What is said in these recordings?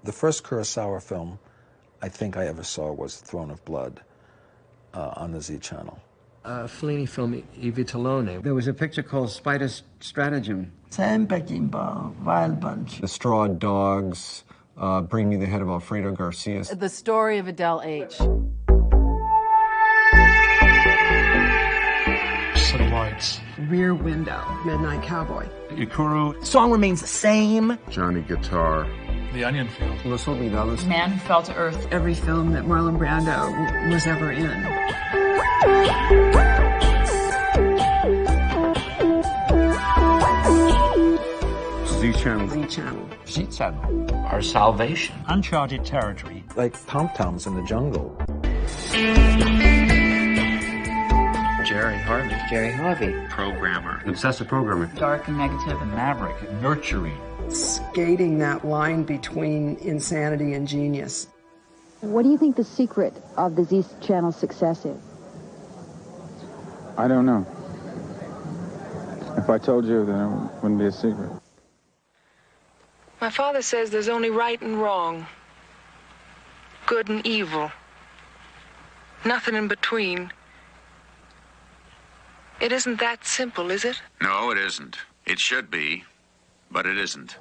The first Kurosawa film I think I ever saw was Throne of Blood on the Z Channel. Fellini film I Vitellone. There was a picture called Spider's Stratagem. Wild Bunch. The Straw Dogs, Bring Me the Head of Alfredo Garcia. The Story of Adele H. City Lights. Rear Window. Midnight Cowboy. Ikuru. Song remains the same. Johnny Guitar. The Onion Field. Los Olvidados. Man Who Fell to Earth. Every film that Marlon Brando was ever in. Z Channel. Z Channel. Z Channel. Our salvation. Uncharted territory. Like tom-toms in the jungle. Jerry Harvey. Jerry Harvey. Programmer. Obsessive programmer. Dark and negative. Maverick. Nurturing. Skating that line between insanity and genius. What do you think the secret of the Z Channel's success is? I don't know. If I told you, then it wouldn't be a secret. My father says there's only right and wrong, good and evil, nothing in between. It isn't that simple, is it? No, it isn't. It should be, but it isn't.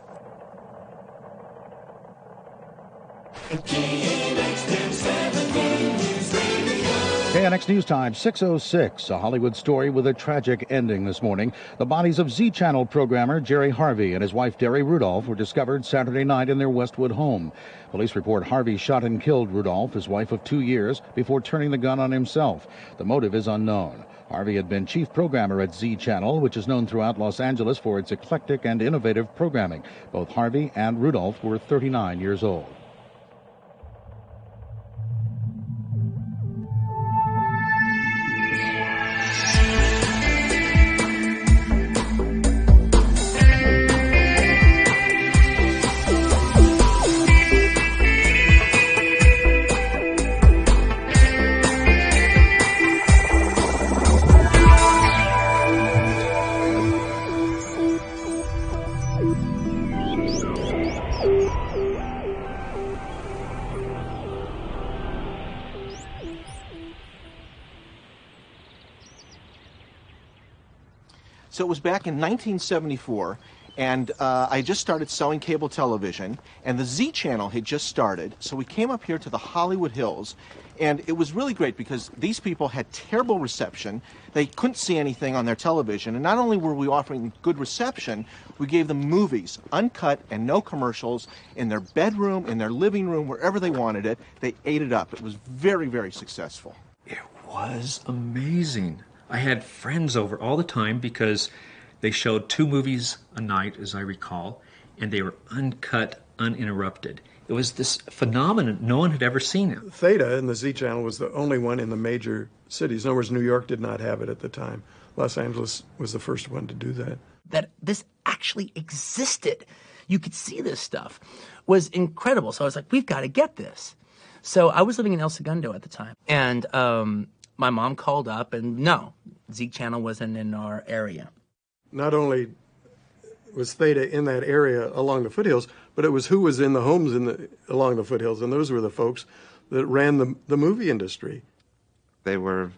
KNX News Time, 6:06. A Hollywood story with a tragic ending this morning. The bodies of Z Channel programmer Jerry Harvey and his wife Derry Rudolph were discovered Saturday night in their Westwood home. Police report Harvey shot and killed Rudolph, his wife of 2 years, before turning the gun on himself. The motive is unknown. Harvey had been chief programmer at Z Channel, which is known throughout Los Angeles for its eclectic and innovative programming. Both Harvey and Rudolph were 39 years old. So it was back in 1974, and I just started selling cable television, and the Z Channel had just started, so we came up here to the Hollywood Hills, and it was really great because these people had terrible reception. They couldn't see anything on their television, and not only were we offering good reception, we gave them movies, uncut and no commercials, in their bedroom, in their living room, wherever they wanted it. They ate it up. It was very, very successful. It was amazing. I had friends over all the time because they showed 2 movies a night, as I recall, and they were uncut, uninterrupted. It was this phenomenon. No one had ever seen it. Theta in the Z Channel was the only one in the major cities. In other words, New York did not have it at the time. Los Angeles was the first one to do that. That this actually existed. You could see this stuff. Was incredible. So I was like, we've got to get this. So I was living in El Segundo at the time. And my mom called up, and no, Z Channel wasn't in our area. Not only was Theta in that area along the foothills, but it was who was in the homes along the foothills, and those were the folks that ran the movie industry. They were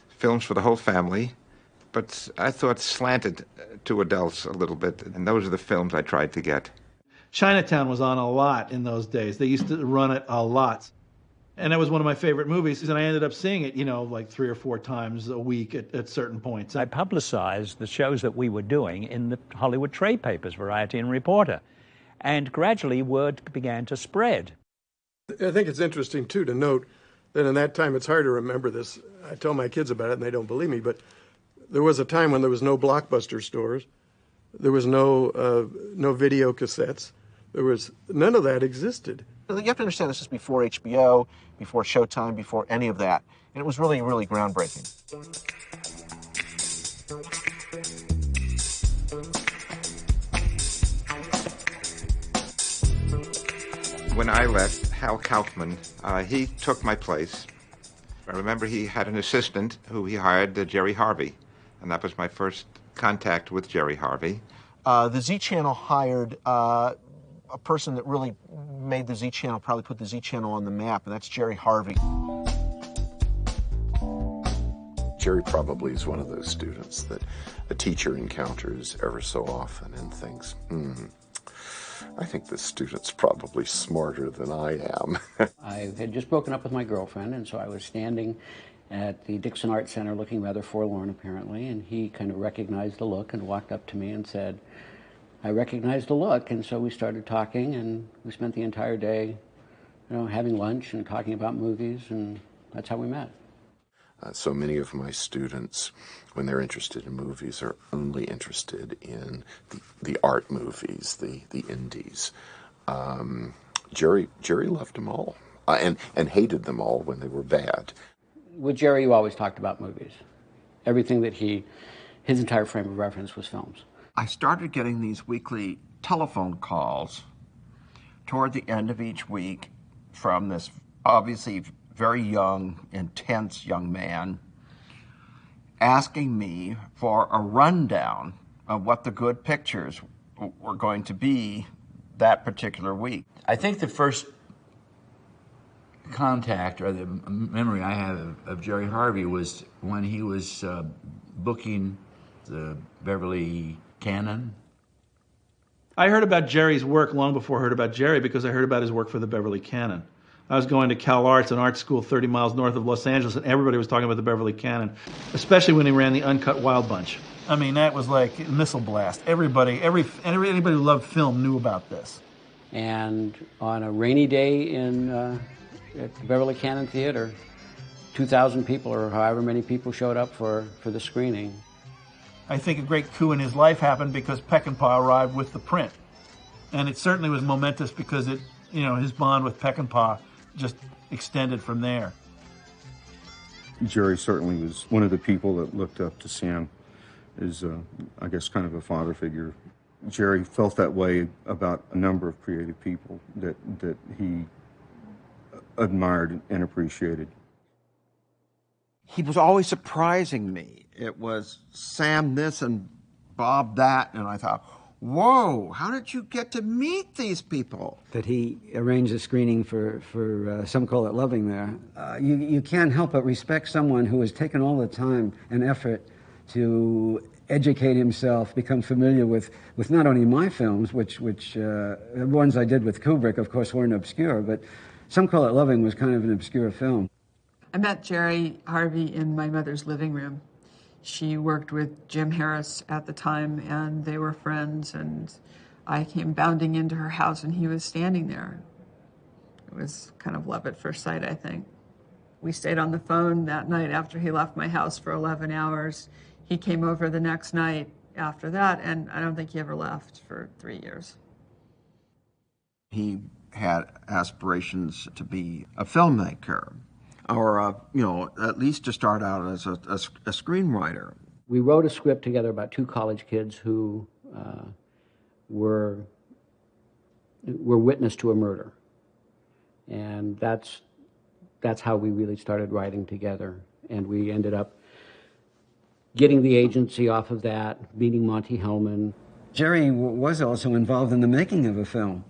films for the whole family, but I thought slanted to adults a little bit, and those are the films I tried to get. Chinatown was on a lot in those days. They used to run it a lot. And that was one of my favorite movies, and I ended up seeing it, like 3 or 4 times a week at certain points. I publicized the shows that we were doing in the Hollywood trade papers, Variety and Reporter, and gradually word began to spread. I think it's interesting, too, to note that in that time, it's hard to remember this. I tell my kids about it, and they don't believe me, but there was a time when there was no Blockbuster stores. There was no video cassettes. None of that existed. You have to understand this is before HBO, before Showtime, before any of that. And it was really, really groundbreaking. When I left, Hal Kaufman, he took my place. I remember he had an assistant who he hired, Jerry Harvey. And that was my first contact with Jerry Harvey. The Z Channel hired a person that really made the Z Channel, probably put the Z Channel on the map, and that's Jerry Harvey. Jerry probably is one of those students that a teacher encounters ever so often and thinks, I think this student's probably smarter than I am. I had just broken up with my girlfriend, and so I was standing at the Dixon Art Center looking rather forlorn, apparently, and he kind of recognized the look and walked up to me and said, I recognized the look, and so we started talking, and we spent the entire day, having lunch and talking about movies, and that's how we met. So many of my students, when they're interested in movies, are only interested in the art movies, the indies. Jerry loved them all, and hated them all when they were bad. With Jerry, you always talked about movies. Everything that his entire frame of reference was films. I started getting these weekly telephone calls toward the end of each week from this obviously very young, intense young man asking me for a rundown of what the good pictures were going to be that particular week. I think the first contact or the memory I have of Jerry Harvey was when he was booking the Beverly Cannon. I heard about Jerry's work long before I heard about Jerry because I heard about his work for the Beverly Cannon. I was going to Cal Arts, an art school 30 miles north of Los Angeles, and everybody was talking about the Beverly Cannon, especially when he ran the Uncut Wild Bunch. I mean, that was like a missile blast. Anybody who loved film knew about this. And on a rainy day at the Beverly Cannon Theater, 2,000 people or however many people showed up for the screening. I think a great coup in his life happened because Peckinpah arrived with the print. And it certainly was momentous because his bond with Peckinpah just extended from there. Jerry certainly was one of the people that looked up to Sam as, I guess, kind of a father figure. Jerry felt that way about a number of creative people that he admired and appreciated. He was always surprising me. It was Sam this and Bob that, and I thought, whoa, how did you get to meet these people? That he arranged a screening for Some Call It Loving there. You can't help but respect someone who has taken all the time and effort to educate himself, become familiar with not only my films, which the ones I did with Kubrick, of course, weren't obscure, but Some Call It Loving was kind of an obscure film. I met Jerry Harvey in my mother's living room. She worked with Jim Harris at the time, and they were friends, and I came bounding into her house, and he was standing there. It was kind of love at first sight, I think. We stayed on the phone that night after he left my house for 11 hours. He came over the next night after that, and I don't think he ever left for 3 years. He had aspirations to be a filmmaker, or at least to start out as a screenwriter. We wrote a script together about two college kids who were witness to a murder, and that's how we really started writing together. And we ended up getting the agency off of that, meeting Monty Hellman. Jerry was also involved in the making of a film,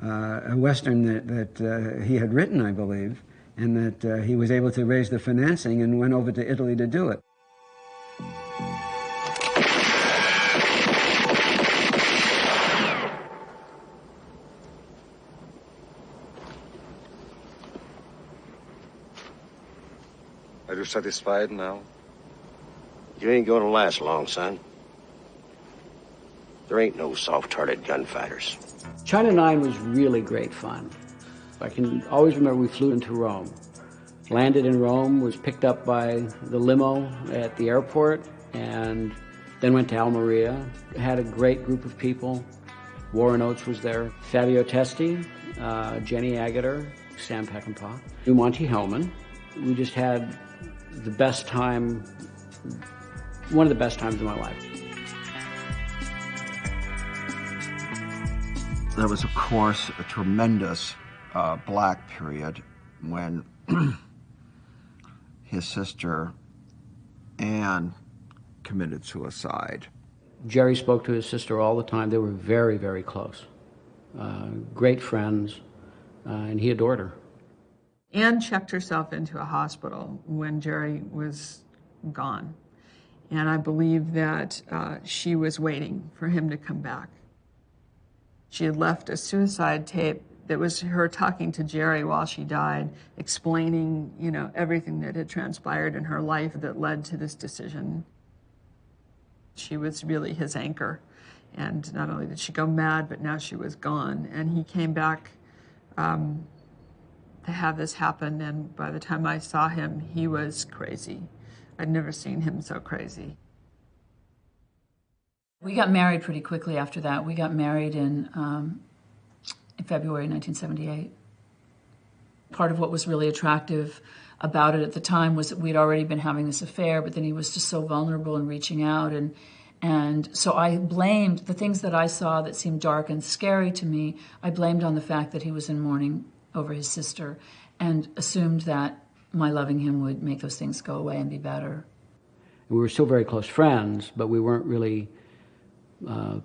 a Western that he had written, I believe, and that he was able to raise the financing and went over to Italy to do it. Are you satisfied now? You ain't gonna last long, son. There ain't no soft-hearted gunfighters. China 9 was really great fun. I can always remember we flew into Rome. Landed in Rome, was picked up by the limo at the airport, and then went to Almeria. Had a great group of people. Warren Oates was there. Fabio Testi, Jenny Agutter, Sam Peckinpah, Monty Hellman. We just had the best time, one of the best times of my life. There was, of course, a tremendous black period when his sister Anne committed suicide. Jerry spoke to his sister all the time. They were very, very close. great friends, and he adored her. Anne checked herself into a hospital when Jerry was gone. And I believe that she was waiting for him to come back. She had left a suicide tape that was her talking to Jerry while she died, explaining, you know, everything that had transpired in her life that led to this decision. She was really his anchor. And not only did she go mad, but now she was gone. And he came back to have this happen, and by the time I saw him, he was crazy. I'd never seen him so crazy. We got married pretty quickly after that. We got married in February 1978. Part of what was really attractive about it at the time was that we'd already been having this affair, but then he was just so vulnerable and reaching out, and so I blamed the things that I saw that seemed dark and scary to me. I blamed on the fact that he was in mourning over his sister, and assumed that my loving him would make those things go away and be better. We were still very close friends, but we weren't really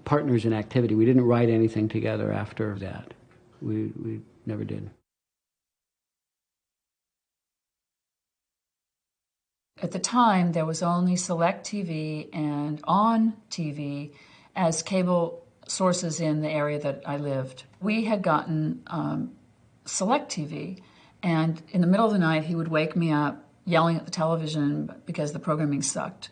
partners in activity. We didn't write anything together after that. We never did. At the time, there was only Select TV and On TV as cable sources in the area that I lived. We had gotten Select TV, and in the middle of the night he would wake me up yelling at the television because the programming sucked.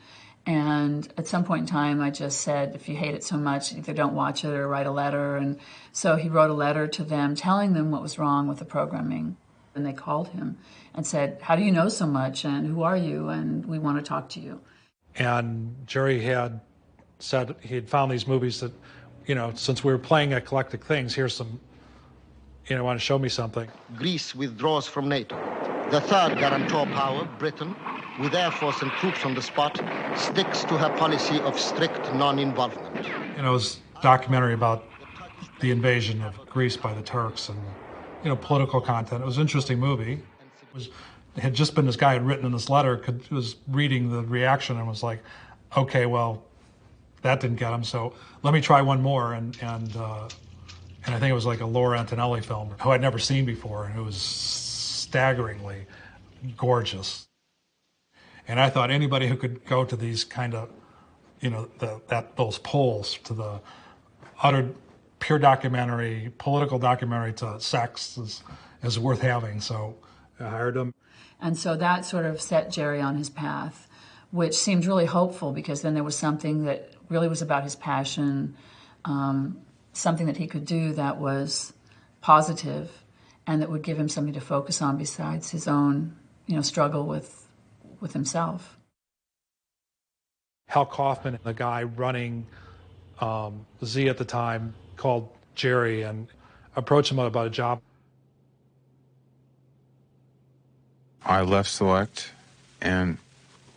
And at some point in time I just said, if you hate it so much, either don't watch it or write a letter. And so he wrote a letter to them telling them what was wrong with the programming. And they called him and said, how do you know so much, and who are you, and we want to talk to you. And Jerry had said he had found these movies that, you know, since we were playing eclectic things, here's some, you know, want to show me something. Greece withdraws from NATO. The third guarantor power, Britain, with air force and troops on the spot, sticks to her policy of strict non-involvement. You know, it was a documentary about the invasion of Greece by the Turks and, you know, political content. It was an interesting movie. It had just been this guy had written in this letter, was reading the reaction and was like, okay, well, that didn't get him, so let me try one more. And I think it was like a Laura Antonelli film, who I'd never seen before, and it was staggeringly gorgeous. And I thought anybody who could go to these kind of, you know, those poles, to the utter pure documentary, political documentary to sex is worth having. So I hired him. And so that sort of set Jerry on his path, which seemed really hopeful, because then there was something that really was about his passion, something that he could do that was positive and that would give him something to focus on besides his own, you know, struggle with himself. Hal Kaufman, the guy running Z at the time, called Jerry and approached him about a job. I left Select, and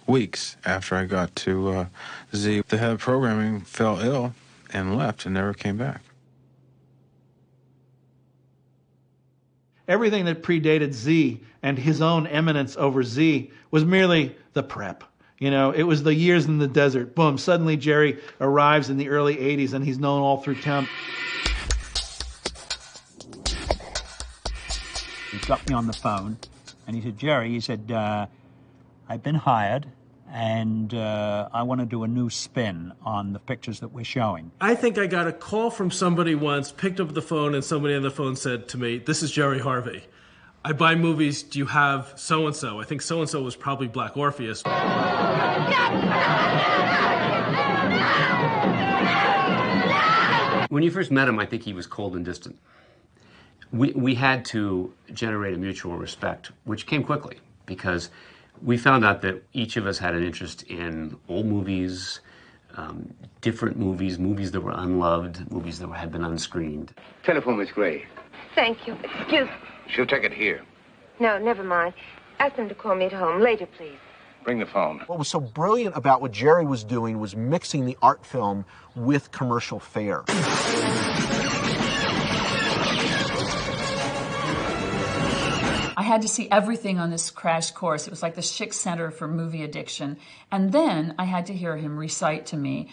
weeks after I got to Z, the head of programming fell ill and left and never came back. Everything that predated Z and his own eminence over Z was merely the prep. You know, it was the years in the desert. Boom, suddenly Jerry arrives in the early 80s and he's known all through town. He got me on the phone and he said, Jerry, he said, I've been hired and I want to do a new spin on the pictures that we're showing. I think I got a call from somebody once, picked up the phone, and somebody on the phone said to me, this is Jerry Harvey. I buy movies, do you have so-and-so? I think so-and-so was probably Black Orpheus. When you first met him, I think he was cold and distant. We had to generate a mutual respect, which came quickly, because we found out that each of us had an interest in old movies, different movies, movies that were unloved, movies that had been unscreened. Telephone, Miss Gray. Thank you. Excuse me. She'll take it here. No, never mind. Ask them to call me at home. Later, please. Bring the phone. What was so brilliant about what Jerry was doing was mixing the art film with commercial fare. I had to see everything on this crash course. It was like the Schick Center for Movie Addiction. And then I had to hear him recite to me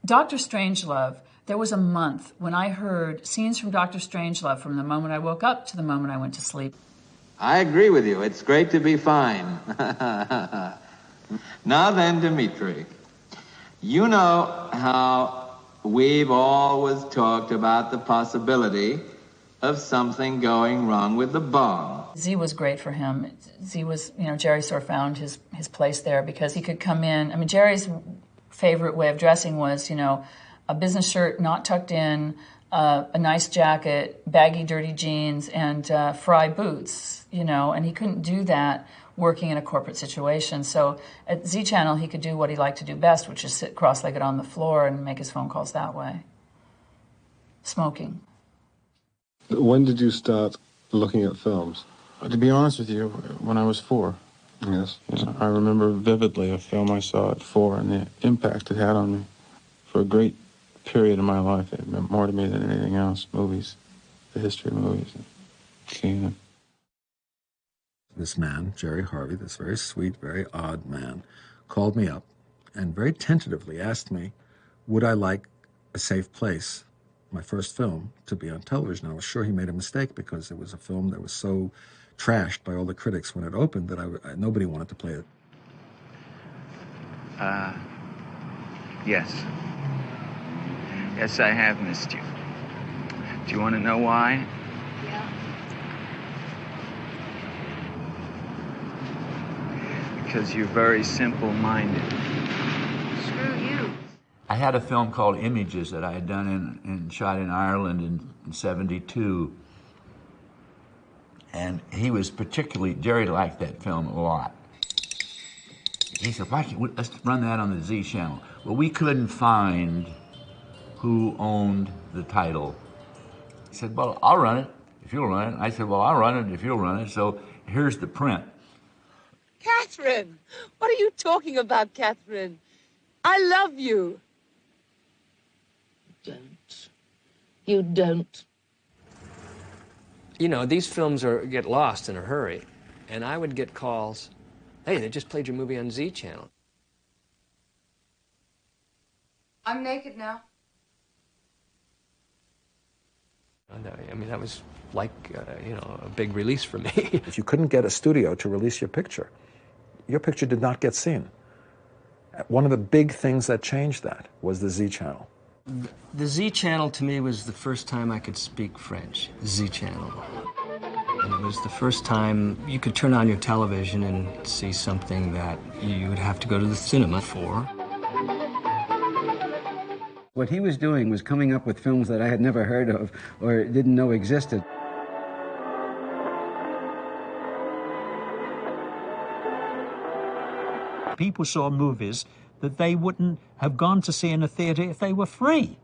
Dr. Strangelove, There was a month when I heard scenes from Dr. Strangelove from the moment I woke up to the moment I went to sleep. I agree with you. It's great to be fine. Now then, Dmitri, you know how we've always talked about the possibility of something going wrong with the bomb. Z was great for him. Z was, Jerry sort of found his place there because he could come in. I mean, Jerry's favorite way of dressing was, a business shirt not tucked in, a nice jacket, baggy, dirty jeans, and fry boots, and he couldn't do that working in a corporate situation. So at Z Channel, he could do what he liked to do best, which is sit cross-legged on the floor and make his phone calls that way. Smoking. When did you start looking at films? To be honest with you, when I was 4. Yes. I remember vividly a film I saw at 4 and the impact it had on me. For a great period of my life, it meant more to me than anything else. Movies, the history of movies, seeing them. This man, Jerry Harvey, this very sweet, very odd man, called me up and very tentatively asked me, would I like A Safe Place, my first film, to be on television. I was sure he made a mistake because it was a film that was so trashed by all the critics when it opened that nobody wanted to play it. Yes. Yes, I have missed you. Do you want to know why? Because you're very simple-minded. Screw you. I had a film called Images that I had done and shot in Ireland in 72. And he was Jerry liked that film a lot. He said, let's run that on the Z channel. Well, we couldn't find who owned the title. He said, well, I'll run it if you'll run it. I said, well, I'll run it if you'll run it. So here's the print. Catherine, what are you talking about, Catherine? I love you. Don't. You don't. These films get lost in a hurry, and I would get calls, hey, they just played your movie on Z Channel. I'm naked now. I mean, that was like, a big release for me. If you couldn't get a studio to release your picture did not get seen. One of the big things that changed that was the Z Channel. The Z Channel, to me, was the first time I could speak French, the Z Channel. And it was the first time you could turn on your television and see something that you would have to go to the cinema for. What he was doing was coming up with films that I had never heard of or didn't know existed. People saw movies that they wouldn't have gone to see in a theater if they were free.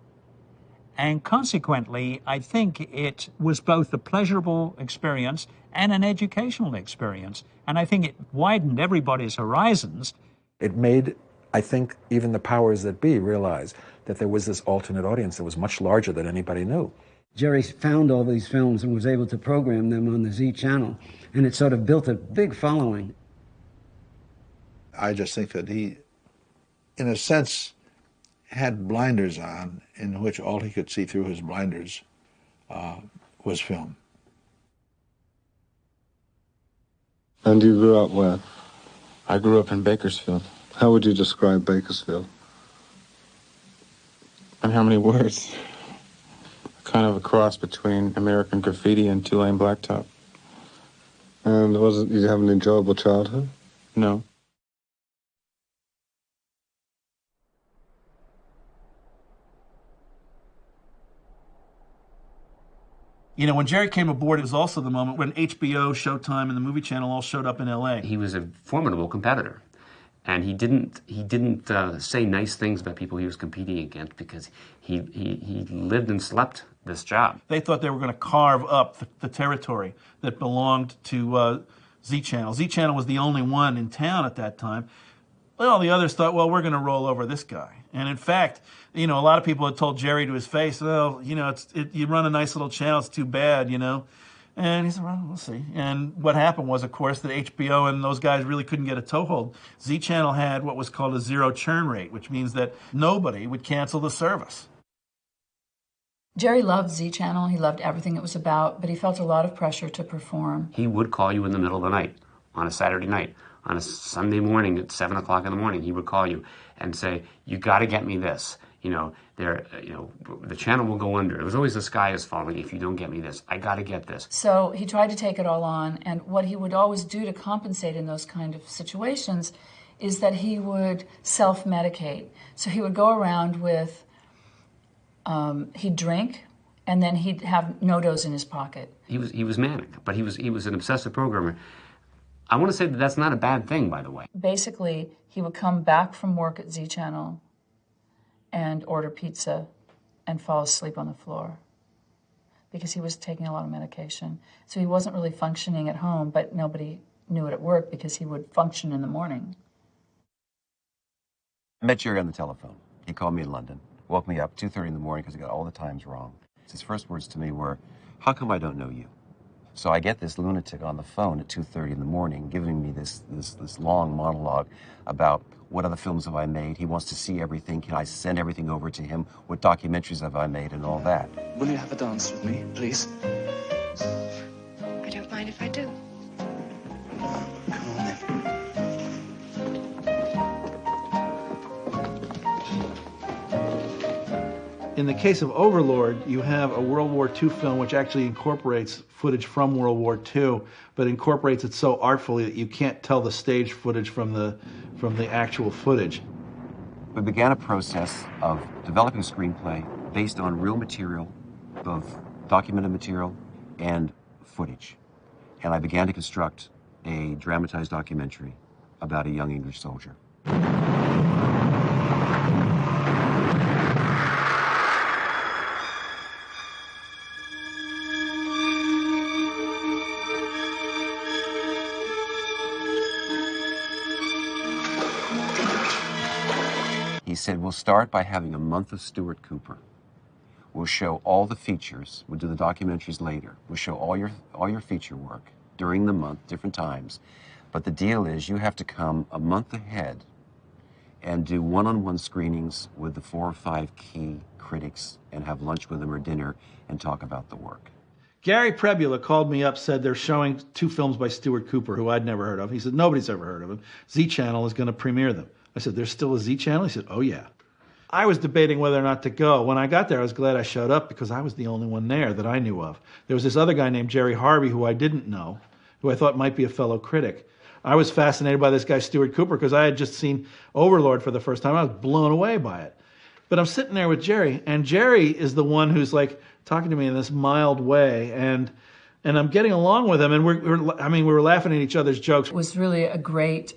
And consequently, I think it was both a pleasurable experience and an educational experience. And I think it widened everybody's horizons. It made, I think, even the powers that be realize that there was this alternate audience that was much larger than anybody knew. Jerry found all these films and was able to program them on the Z Channel, and it sort of built a big following. I just think that he, in a sense, had blinders on, in which all he could see through his blinders was film. And you grew up where? I grew up in Bakersfield. How would you describe Bakersfield? And how many words? Kind of a cross between American Graffiti and Tulane Blacktop. And did you have an enjoyable childhood? No. When Jerry came aboard, it was also the moment when HBO, Showtime, and the Movie Channel all showed up in L.A. He was a formidable competitor, and he didn't say nice things about people he was competing against because he lived and slept this job. They thought they were going to carve up the territory that belonged to Z Channel. Z Channel was the only one in town at that time. Well, the others thought, well, we're going to roll over this guy. And in fact, a lot of people had told Jerry to his face, well, you run a nice little channel, it's too bad, And he said, well, we'll see. And what happened was, of course, that HBO and those guys really couldn't get a toehold. Z Channel had what was called a zero churn rate, which means that nobody would cancel the service. Jerry loved Z Channel. He loved everything it was about, but he felt a lot of pressure to perform. He would call you in the middle of the night, on a Saturday night, on a Sunday morning at 7 o'clock in the morning. He would call you and say, "You got to get me this. The channel will go under." It was always the sky is falling if you don't get me this. I got to get this. So he tried to take it all on, and what he would always do to compensate in those kind of situations is that he would self-medicate. So he would go around with, he'd drink, and then he'd have no-dos in his pocket. He was manic, but he was an obsessive programmer. I want to say that that's not a bad thing, by the way. Basically, he would come back from work at Z Channel and order pizza and fall asleep on the floor because he was taking a lot of medication. So he wasn't really functioning at home, but nobody knew it at work because he would function in the morning. I met Jerry on the telephone. He called me in London, woke me up 2:30 in the morning because he got all the times wrong. His first words to me were, "How come I don't know you?" So I get this lunatic on the phone at 2:30 in the morning giving me this long monologue about what other films have I made. He wants to see everything. Can I send everything over to him? What documentaries have I made and all that? Will you have a dance with me, please? I don't mind if I do. Come on then. In the case of Overlord, you have a World War II film which actually incorporates footage from World War II, but incorporates it so artfully that you can't tell the stage footage from the actual footage. We began a process of developing a screenplay based on real material, both documented material and footage. And I began to construct a dramatized documentary about a young English soldier. He said, we'll start by having a month of Stuart Cooper. We'll show all the features. We'll do the documentaries later. We'll show all your feature work during the month, different times. But the deal is you have to come a month ahead and do one-on-one screenings with the 4 or 5 key critics and have lunch with them or dinner and talk about the work. Gary Prebula called me up, said they're showing 2 films by Stuart Cooper, who I'd never heard of. He said, nobody's ever heard of him. Z Channel is going to premiere them. I said, there's still a Z Channel? He said, oh yeah. I was debating whether or not to go. When I got there, I was glad I showed up because I was the only one there that I knew of. There was this other guy named Jerry Harvey who I didn't know, who I thought might be a fellow critic. I was fascinated by this guy, Stuart Cooper, because I had just seen Overlord for the first time. I was blown away by it. But I'm sitting there with Jerry, and Jerry is the one who's like talking to me in this mild way, and I'm getting along with him, and we were laughing at each other's jokes. It was really a great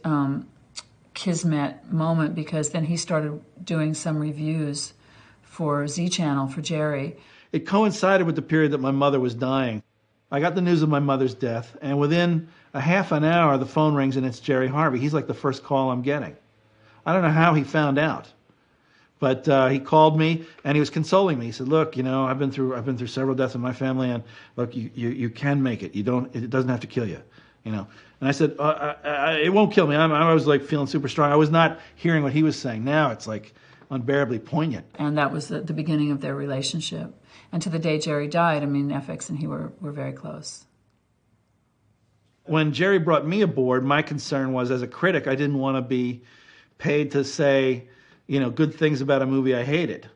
kismet moment because then he started doing some reviews for Z Channel for Jerry. It coincided with the period that my mother was dying. I got the news of my mother's death, and within a half an hour, the phone rings and it's Jerry Harvey. He's like the first call I'm getting. I don't know how he found out, but he called me and he was consoling me. He said, "Look, I've been through several deaths in my family, and look, you can make it. It doesn't have to kill you, And I said, it won't kill me. I was like feeling super strong. I was not hearing what he was saying. Now it's like unbearably poignant. And that was the beginning of their relationship. And to the day Jerry died, FX and he were very close. When Jerry brought me aboard, my concern was, as a critic, I didn't want to be paid to say, good things about a movie I hated,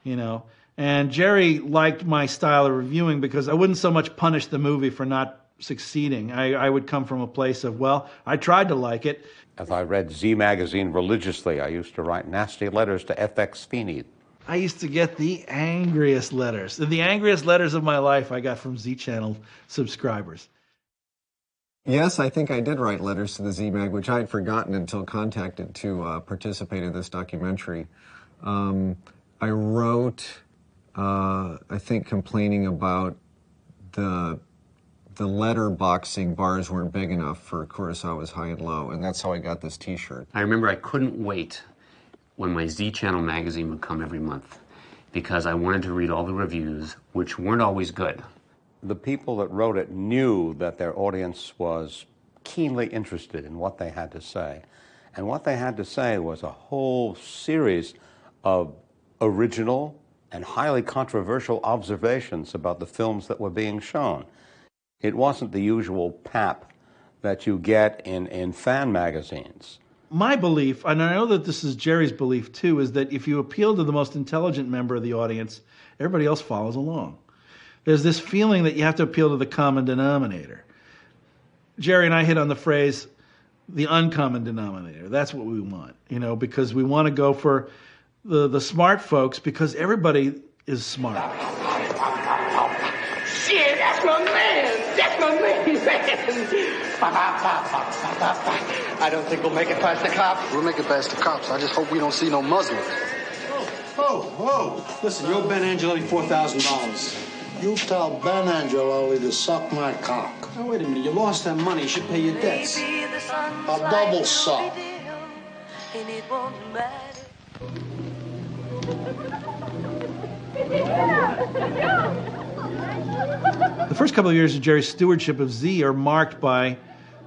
And Jerry liked my style of reviewing because I wouldn't so much punish the movie for not succeeding. I would come from a place of, well, I tried to like it. As I read Z Magazine religiously, I used to write nasty letters to FX Feeney. I used to get the angriest letters. The angriest letters of my life I got from Z Channel subscribers. Yes, I think I did write letters to the Z-Mag, which I had forgotten until contacted to participate in this documentary. I wrote, I think, complaining about the letterboxing bars weren't big enough for Kurosawa's High and Low, and that's how I got this T-shirt. I remember I couldn't wait when my Z Channel magazine would come every month because I wanted to read all the reviews, which weren't always good. The people that wrote it knew that their audience was keenly interested in what they had to say. And what they had to say was a whole series of original, and highly controversial observations about the films that were being shown. It wasn't the usual pap that you get in fan magazines. My belief, and I know that this is Jerry's belief too, is that if you appeal to the most intelligent member of the audience, everybody else follows along. There's this feeling that you have to appeal to the common denominator. Jerry and I hit on the phrase, the uncommon denominator. That's what we want, you know, because we want to go for the smart folks, because everybody is smart. Shit, that's my man! That's my man! I don't think we'll make it past the cops. We'll make it past the cops. I just hope we don't see no Muslims. Whoa. Listen, you owe Ben Angelelli $4,000. You tell Ben Angelelli to suck my cock. Now, wait a minute. You lost that money. You should pay your debts. A double suck. The first couple of years of Jerry's stewardship of Z are marked by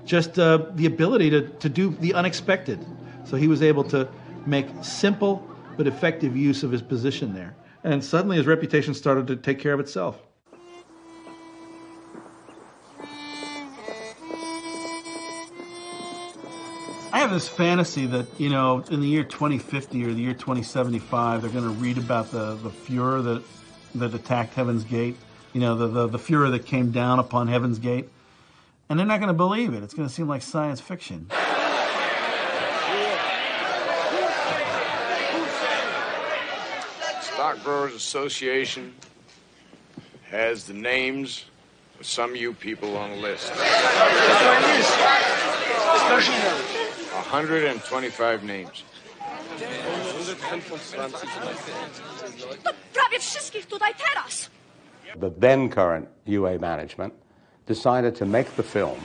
just the ability to do the unexpected. So he was able to make simple but effective use of his position there. And suddenly his reputation started to take care of itself. I have this fantasy that, you know, in the year 2050 or the year 2075, they're going to read about the Fuhrer that attacked Heaven's Gate, you know, the Fuhrer that came down upon Heaven's Gate. And they're not going to believe it. It's going to seem like science fiction. Stock Growers Association has the names of some of you people on the list. 125 names. The then current UA management decided to make the film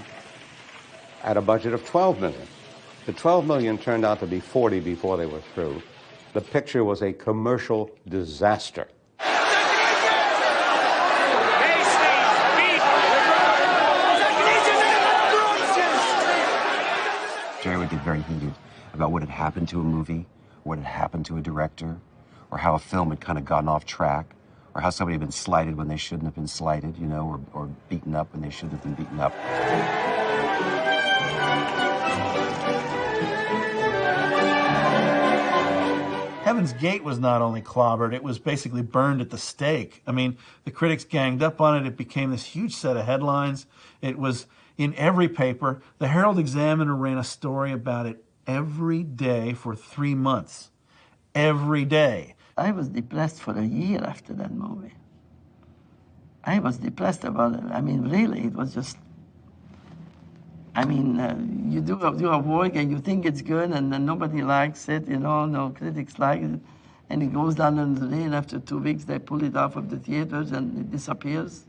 at a budget of $12 million. The $12 million turned out to be $40 before they were through. The picture was a commercial disaster. Jerry would get very heated about what had happened to a movie, what had happened to a director, or how a film had kind of gone off track, or how somebody had been slighted when they shouldn't have been slighted, you know, or beaten up when they shouldn't have been beaten up. Heaven's Gate was not only clobbered, it was basically burned at the stake. I mean, the critics ganged up on it. It became this huge set of headlines. It was in every paper. The Herald Examiner ran a story about it every day for 3 months. Every day. I was depressed for a year after that movie. I was depressed about it. I mean, really, it was just... I mean, you do a work and you think it's good and then nobody likes it, you know, no critics like it. And it goes down in the drain. After 2 weeks, they pull it off of the theaters and it disappears.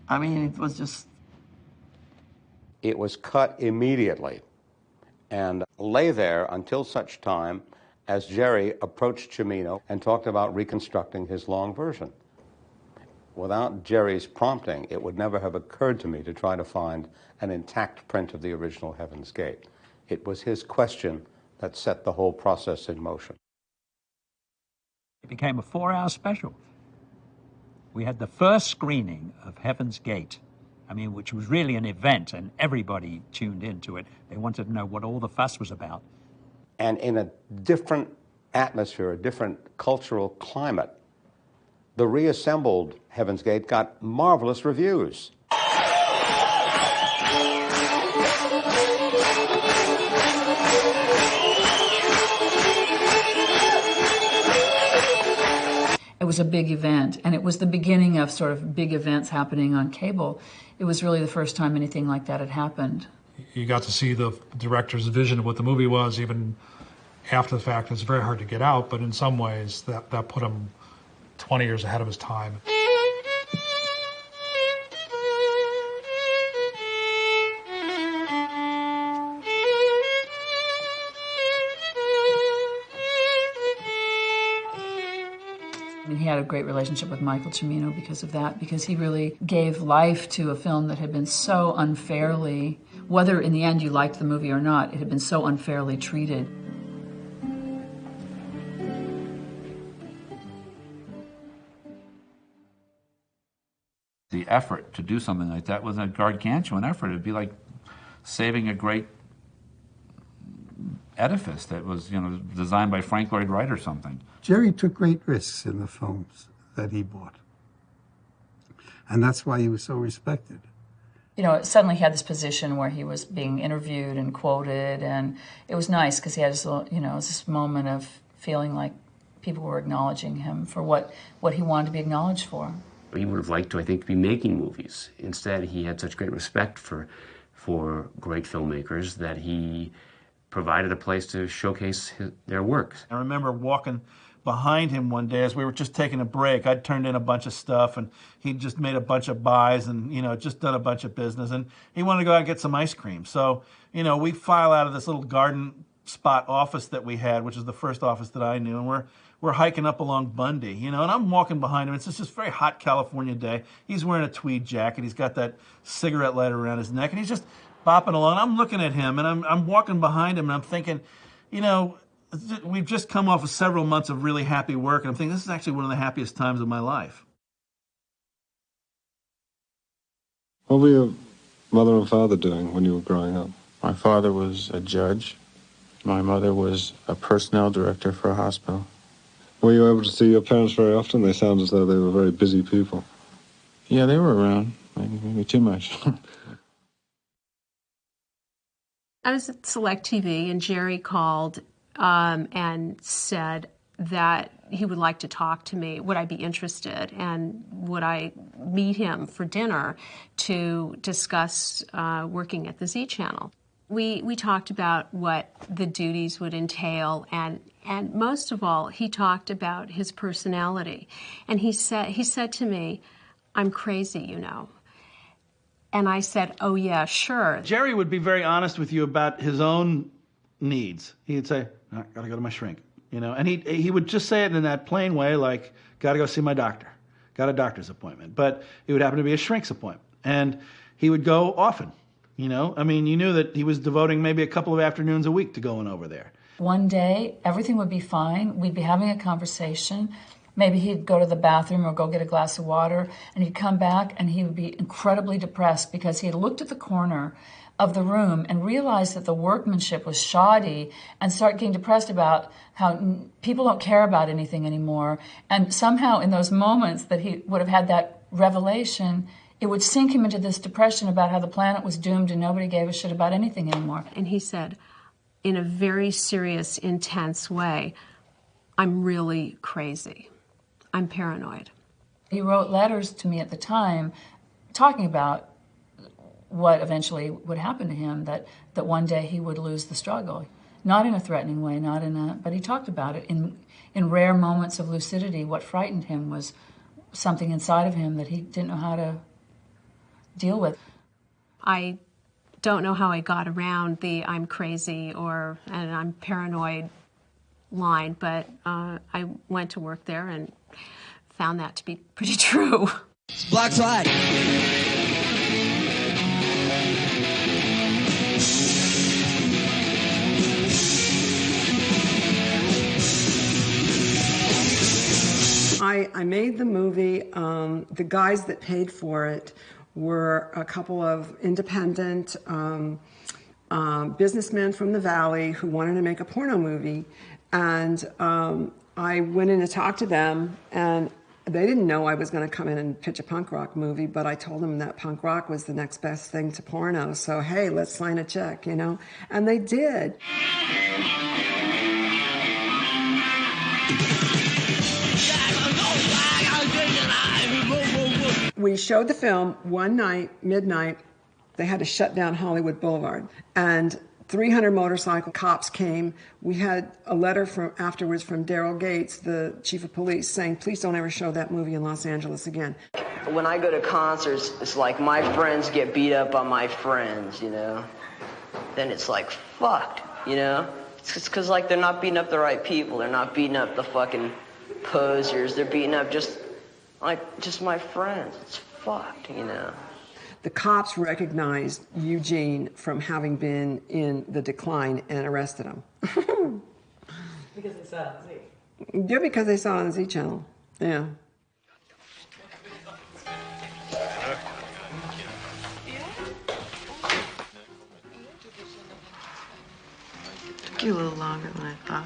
I mean, it was just... It was cut immediately and lay there until such time as Jerry approached Cimino and talked about reconstructing his long version. Without Jerry's prompting, it would never have occurred to me to try to find an intact print of the original Heaven's Gate. It was his question that set the whole process in motion. It became a 4-hour special. We had the first screening of Heaven's Gate, I mean, which was really an event, and everybody tuned into it. They wanted to know what all the fuss was about. And in a different atmosphere, a different cultural climate, the reassembled Heaven's Gate got marvelous reviews. It was a big event, and it was the beginning of sort of big events happening on cable. It was really the first time anything like that had happened. You got to see the director's vision of what the movie was, even after the fact. It's very hard to get out, but in some ways that put him 20 years ahead of his time. And he had a great relationship with Michael Cimino because of that, because he really gave life to a film that had been so unfairly, whether in the end you liked the movie or not, it had been so unfairly treated. effort to do something like that was a gargantuan effort. It'd be like saving a great edifice that was, designed by Frank Lloyd Wright or something. Jerry took great risks in the films that he bought. And that's why he was so respected. Suddenly he had this position where he was being interviewed and quoted, and it was nice because he had this little, this moment of feeling like people were acknowledging him for what he wanted to be acknowledged for. He would have liked to, I think, be making movies. Instead, he had such great respect for great filmmakers that he provided a place to showcase their work. I remember walking behind him one day as we were just taking a break. I'd turned in a bunch of stuff, and he'd just made a bunch of buys and, just done a bunch of business. And he wanted to go out and get some ice cream. So, we file out of this little garden spot office that we had, which is the first office that I knew, and we're hiking up along Bundy, and I'm walking behind him. It's just this very hot California day. He's wearing a tweed jacket. He's got that cigarette lighter around his neck, and he's just bopping along. I'm looking at him, and I'm walking behind him, and I'm thinking, we've just come off of several months of really happy work, and I'm thinking this is actually one of the happiest times of my life. What were your mother and father doing when you were growing up? My father was a judge. My mother was a personnel director for a hospital. Were you able to see your parents very often? They sound as though they were very busy people. Yeah, they were around, maybe too much. I was at Select TV, and Jerry called and said that he would like to talk to me. Would I be interested, and would I meet him for dinner to discuss working at the Z Channel? We talked about what the duties would entail, and most of all, he talked about his personality. And he said to me, "I'm crazy, And I said, "Oh yeah, sure." Jerry would be very honest with you about his own needs. He'd say, "I gotta go to my shrink," and he would just say it in that plain way, like, "Gotta go see my doctor, got a doctor's appointment." But it would happen to be a shrink's appointment, and he would go often. You knew that he was devoting maybe a couple of afternoons a week to going over there. One day, everything would be fine. We'd be having a conversation. Maybe he'd go to the bathroom or go get a glass of water, and he'd come back and he would be incredibly depressed because he had looked at the corner of the room and realized that the workmanship was shoddy and start getting depressed about how people don't care about anything anymore. And somehow in those moments that he would have had that revelation, it would sink him into this depression about how the planet was doomed and nobody gave a shit about anything anymore. And he said, in a very serious, intense way, "I'm really crazy. I'm paranoid." He wrote letters to me at the time talking about what eventually would happen to him, that one day he would lose the struggle. Not in a threatening way, but he talked about it in rare moments of lucidity. What frightened him was something inside of him that he didn't know how to deal with. I don't know how I got around the "I'm crazy" and "I'm paranoid" line, but I went to work there and found that to be pretty true. Black flag. I made the movie. The guys that paid for it were a couple of independent businessmen from the Valley who wanted to make a porno movie. And I went in to talk to them, and they didn't know I was going to come in and pitch a punk rock movie, but I told them that punk rock was the next best thing to porno. So, hey, let's sign a check, And they did. We showed the film one night, midnight. They had to shut down Hollywood Boulevard. And 300 motorcycle cops came. We had a letter afterwards from Daryl Gates, the chief of police, saying, "Please don't ever show that movie in Los Angeles again." When I go to concerts, it's like my friends get beat up by my friends, Then it's like, fucked, It's because, they're not beating up the right people. They're not beating up the fucking posers. They're beating up just my friends. It's fucked, The cops recognized Eugene from having been in the decline and arrested him. Because they saw it on Z. Yeah, because they saw it on the Z Channel. Yeah. took you a little longer than I thought.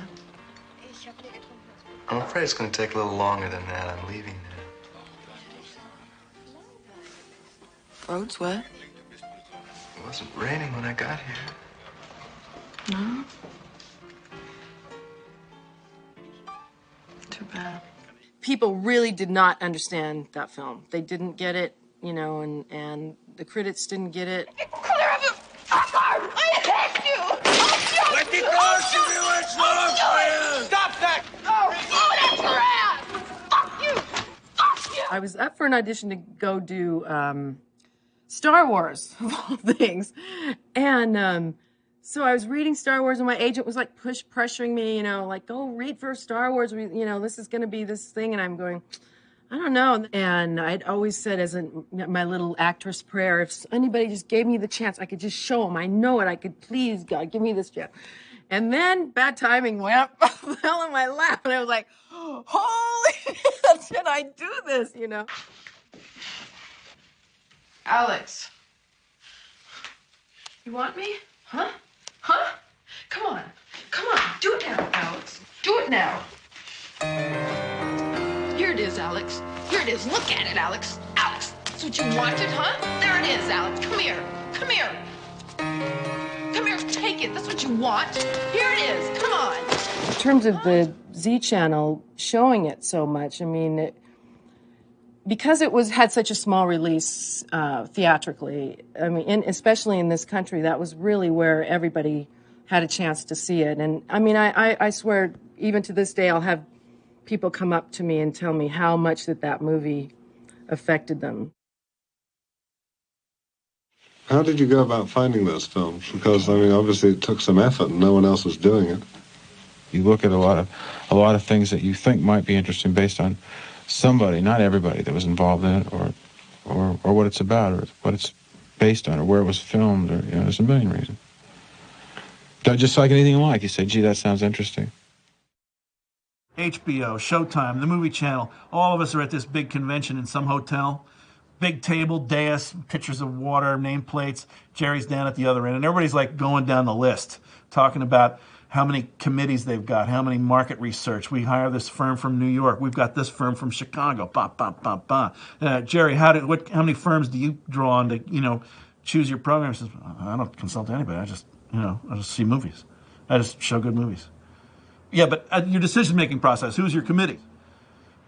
I'm afraid it's going to take a little longer than that. I'm leaving now. Road's wet. It wasn't raining when I got here. No? Too bad. People really did not understand that film. They didn't get it, you know, and the critics didn't get it. Clear of it! I hate you! Let me go, Stop that! Oh, that's your ass! Fuck you! Fuck you! I was up for an audition to go do Star Wars, of all things. And so I was reading Star Wars, and my agent was like pressuring me, you know, like, go read for Star Wars. You know, this is going to be this thing. And I'm going, I don't know. And I'd always said as my little actress prayer, if anybody just gave me the chance, I could just show them. I know it. I could, please, God, give me this chance. And then bad timing went up, fell in my lap. And I was like, holy shit, should I do this, you know? Alex. You want me? Huh? Huh? Come on. Come on. Do it now, Alex. Do it now. Here it is, Alex. Here it is. Look at it, Alex. Alex, that's what you wanted, huh? There it is, Alex. Come here. Come here. Come here. Take it. That's what you want. Here it is. Come on. In terms of the Z Channel showing it so much, I mean, because it had such a small release theatrically, I mean, especially in this country, that was really where everybody had a chance to see it. And I mean, I swear, even to this day, I'll have people come up to me and tell me how much that movie affected them. How did you go about finding those films? Because, I mean, obviously it took some effort and no one else was doing it. You look at a lot of things that you think might be interesting based on somebody, not everybody, that was involved in it, or what it's about, or what it's based on, or where it was filmed, or, you know, there's a million reasons. Just like anything you like, you say, gee, that sounds interesting. HBO, Showtime, the movie channel, all of us are at this big convention in some hotel. Big table, dais, pictures of water, nameplates. Jerry's down at the other end, and everybody's like going down the list, talking about how many committees they've got, how many market research. We hire this firm from New York. We've got this firm from Chicago. Ba, ba, ba, ba. Jerry, how many firms do you draw on to, you know, choose your program? He says, I don't consult anybody. I just see movies. I just show good movies. Yeah, but your decision-making process, who's your committee?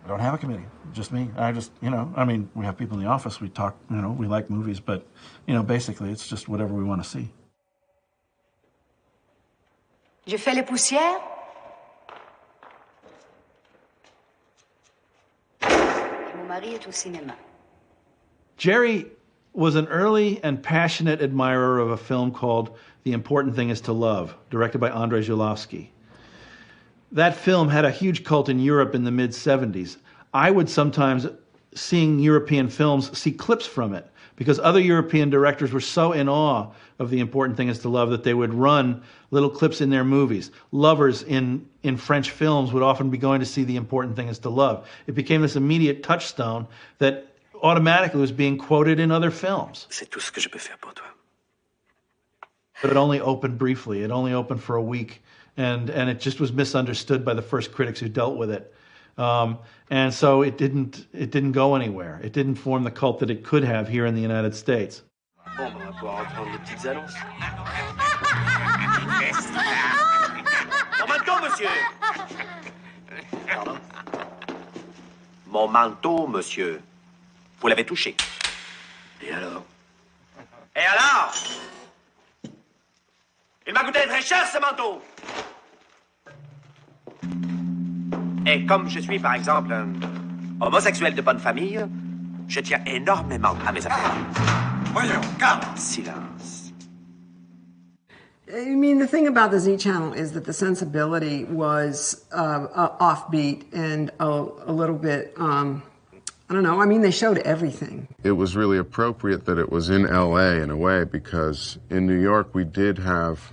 I don't have a committee, just me. I just, you know, I mean, we have people in the office, we talk, you know, we like movies, but, you know, basically it's just whatever we want to see. Je fais les poussières. Mon mari est au cinéma. Jerry was an early and passionate admirer of a film called The Important Thing Is to Love, directed by Andrei Zulawski. That film had a huge cult in Europe in the mid-'70s. I would sometimes, seeing European films, see clips from it, because other European directors were so in awe of The Important Thing Is to Love that they would run little clips in their movies. Lovers in French films would often be going to see The Important Thing Is to Love. It became this immediate touchstone that automatically was being quoted in other films. C'est tout ce que je peux faire pour toi. But it only opened briefly. It only opened for a week. And it just was misunderstood by the first critics who dealt with it. And so it didn't go anywhere. It didn't form the cult that it could have here in the United States. Bon, on va pouvoir entendre les petites annonces. Mon manteau, monsieur. Pardon? Mon manteau, monsieur. Vous l'avez touché. Et alors? Et alors? Il m'a coûté très cher, ce manteau. Et comme je suis, par exemple, un homosexuel de bonne famille, je tiens énormément à mes affaires. Voyons, calme. Silence. I mean, the thing about the Z Channel is that the sensibility was offbeat and a little bit, I don't know, I mean, they showed everything. It was really appropriate that it was in LA in a way, because in New York we did have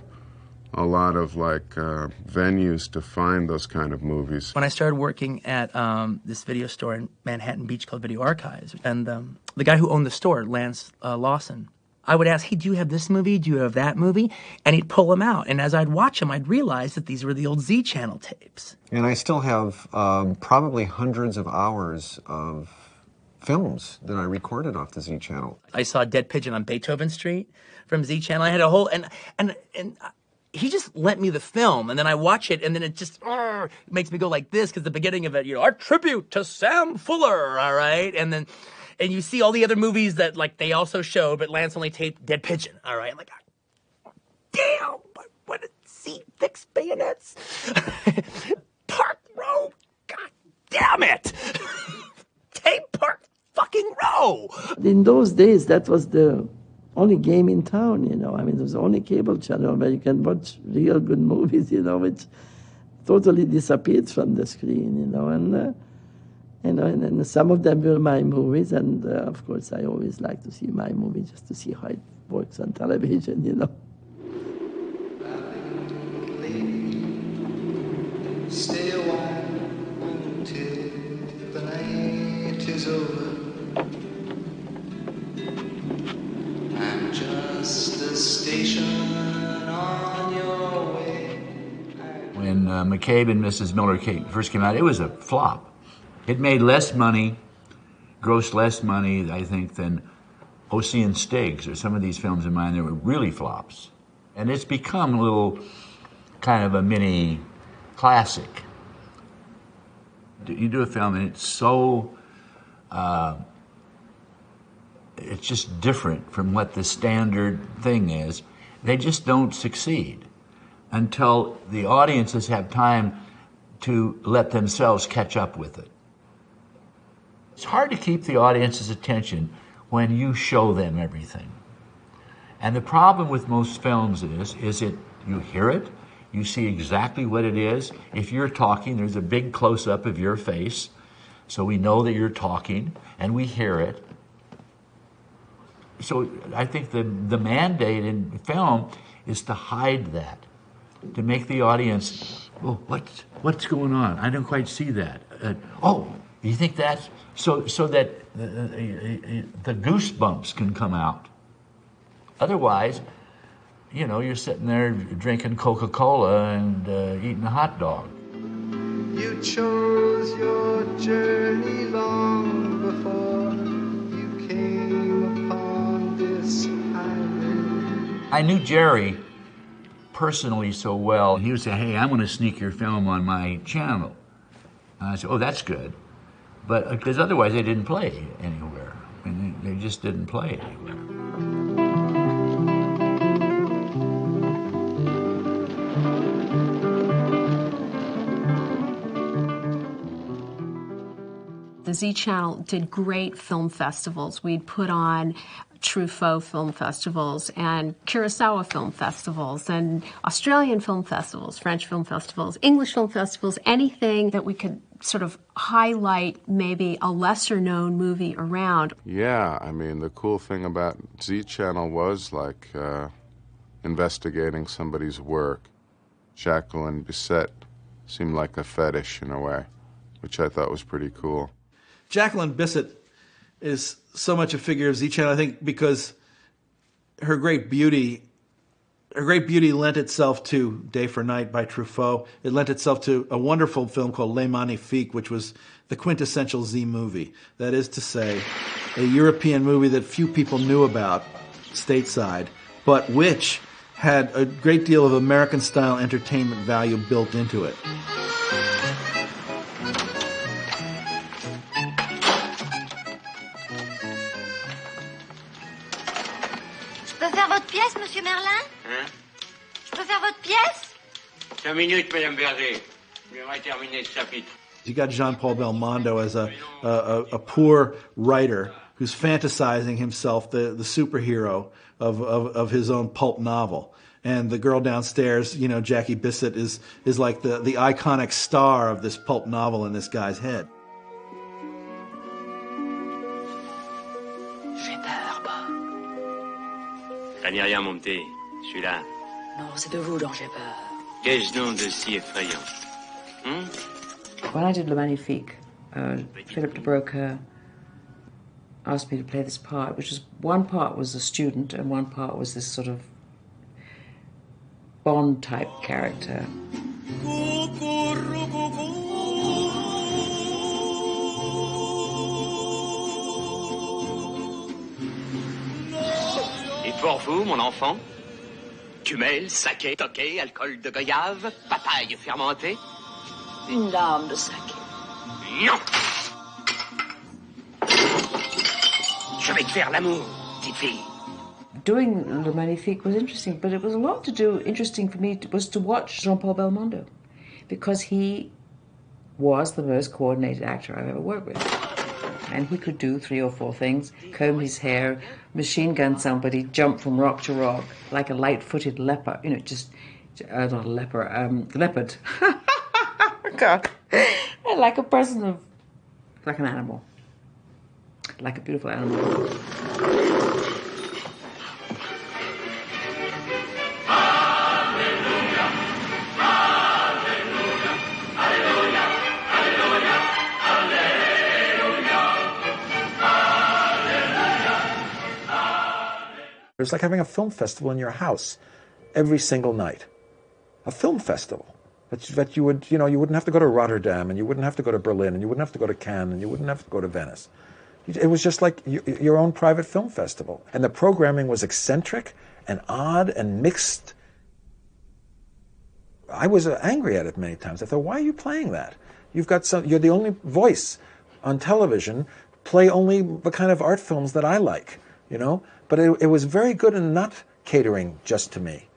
a lot of venues to find those kind of movies. When I started working at this video store in Manhattan Beach called Video Archives, and the guy who owned the store, Lance Lawson, I would ask, hey, do you have this movie? Do you have that movie? And he'd pull them out. And as I'd watch them, I'd realize that these were the old Z Channel tapes. And I still have probably hundreds of hours of films that I recorded off the Z Channel. I saw Dead Pigeon on Beethoven Street from Z Channel. I had a whole, and he just lent me the film, and then I watch it, and then it just makes me go like this, because the beginning of it, our tribute to Sam Fuller, all right? And you see all the other movies that, like, they also showed, but Lance only taped Dead Pigeon, all right? I'm like, damn, what a C-fix bayonets. Park Row, god damn it. Tape Park fucking Row. In those days, that was the only game in town, you know. I mean, it was the only cable channel where you can watch real good movies, you know, which totally disappeared from the screen, you know. And some of them were my movies, and of course, I always like to see my movie just to see how it works on television, you know. Stay a while until the night is over. I'm just a station on your way. When McCabe and Mrs. Miller first came out, it was a flop. It made less money, grossed less money, I think, than O.C. and Stiggs or some of these films of mine that were really flops. And it's become a little kind of a mini classic. You do a film and it's so, it's just different from what the standard thing is. They just don't succeed until the audiences have time to let themselves catch up with it. It's hard to keep the audience's attention when you show them everything. And the problem with most films is you hear it, you see exactly what it is. If you're talking, there's a big close-up of your face, so we know that you're talking, and we hear it. So I think the mandate in film is to hide that, to make the audience, oh, what's going on? I don't quite see that. Oh, you think that's... So that the goosebumps can come out. Otherwise, you know, you're sitting there drinking Coca-Cola and eating a hot dog. You chose your journey long before you came upon this highway. I knew Jerry personally so well. He would say, hey, I'm going to sneak your film on my channel. And I said, oh, that's good. But because otherwise they didn't play anywhere. I mean, they just didn't play anywhere. The Z Channel did great film festivals. We'd put on Truffaut film festivals and Kurosawa film festivals and Australian film festivals, French film festivals, English film festivals, anything that we could sort of highlight maybe a lesser-known movie around. Yeah, I mean, the cool thing about Z Channel was like investigating somebody's work. Jacqueline Bisset seemed like a fetish in a way, which I thought was pretty cool. Jacqueline Bisset is so much a figure of Z Channel, I think, because her great beauty lent itself to Day for Night by Truffaut. It lent itself to a wonderful film called Les Magnifiques, which was the quintessential Z movie. That is to say, a European movie that few people knew about stateside, but which had a great deal of American-style entertainment value built into it. Je peux faire votre pièce, Monsieur Merlin? Hein? Je peux faire votre pièce? 5 minutes, Madame Verdet. J'aimerais terminer ce chapitre. You got Jean-Paul Belmondo as a poor writer who's fantasizing himself the superhero of his own pulp novel. And the girl downstairs, you know, Jackie Bisset, is like the iconic star of this pulp novel in this guy's head. J'ai peur, Bob. Ça n'est rien, mon petit. Je suis là. Non, c'est de vous dont j'ai peur. Qu'ai-je donc de si effrayant? When I did Le Magnifique, Philip de Broca asked me to play this part, which was one part was a student and one part was this sort of Bond-type character. Et pour vous, mon enfant? Cumel, saké, toqué, alcool de goyave, papaye fermentée? Une lame de saké. Non! Je vais te faire l'amour, petite fille. Doing Le Magnifique was interesting, but it was a lot to do. Interesting for me was to watch Jean-Paul Belmondo, because he was the most coordinated actor I've ever worked with. And he could do 3 or 4 things: comb his hair, machine gun somebody, jump from rock to rock, like a light-footed leopard. You know, just not a leopard, leopard. God, like a person of, like an animal, like a beautiful animal. It's like having a film festival in your house every single night. A film festival that you would, you wouldn't have to go to Rotterdam, and you wouldn't have to go to Berlin, and you wouldn't have to go to Cannes, and you wouldn't have to go to Venice. It was just like your own private film festival. And the programming was eccentric and odd and mixed. I was angry at it many times. I thought, why are you playing that? You're the only voice on television. Play only the kind of art films that I like, But it was very good in not catering just to me.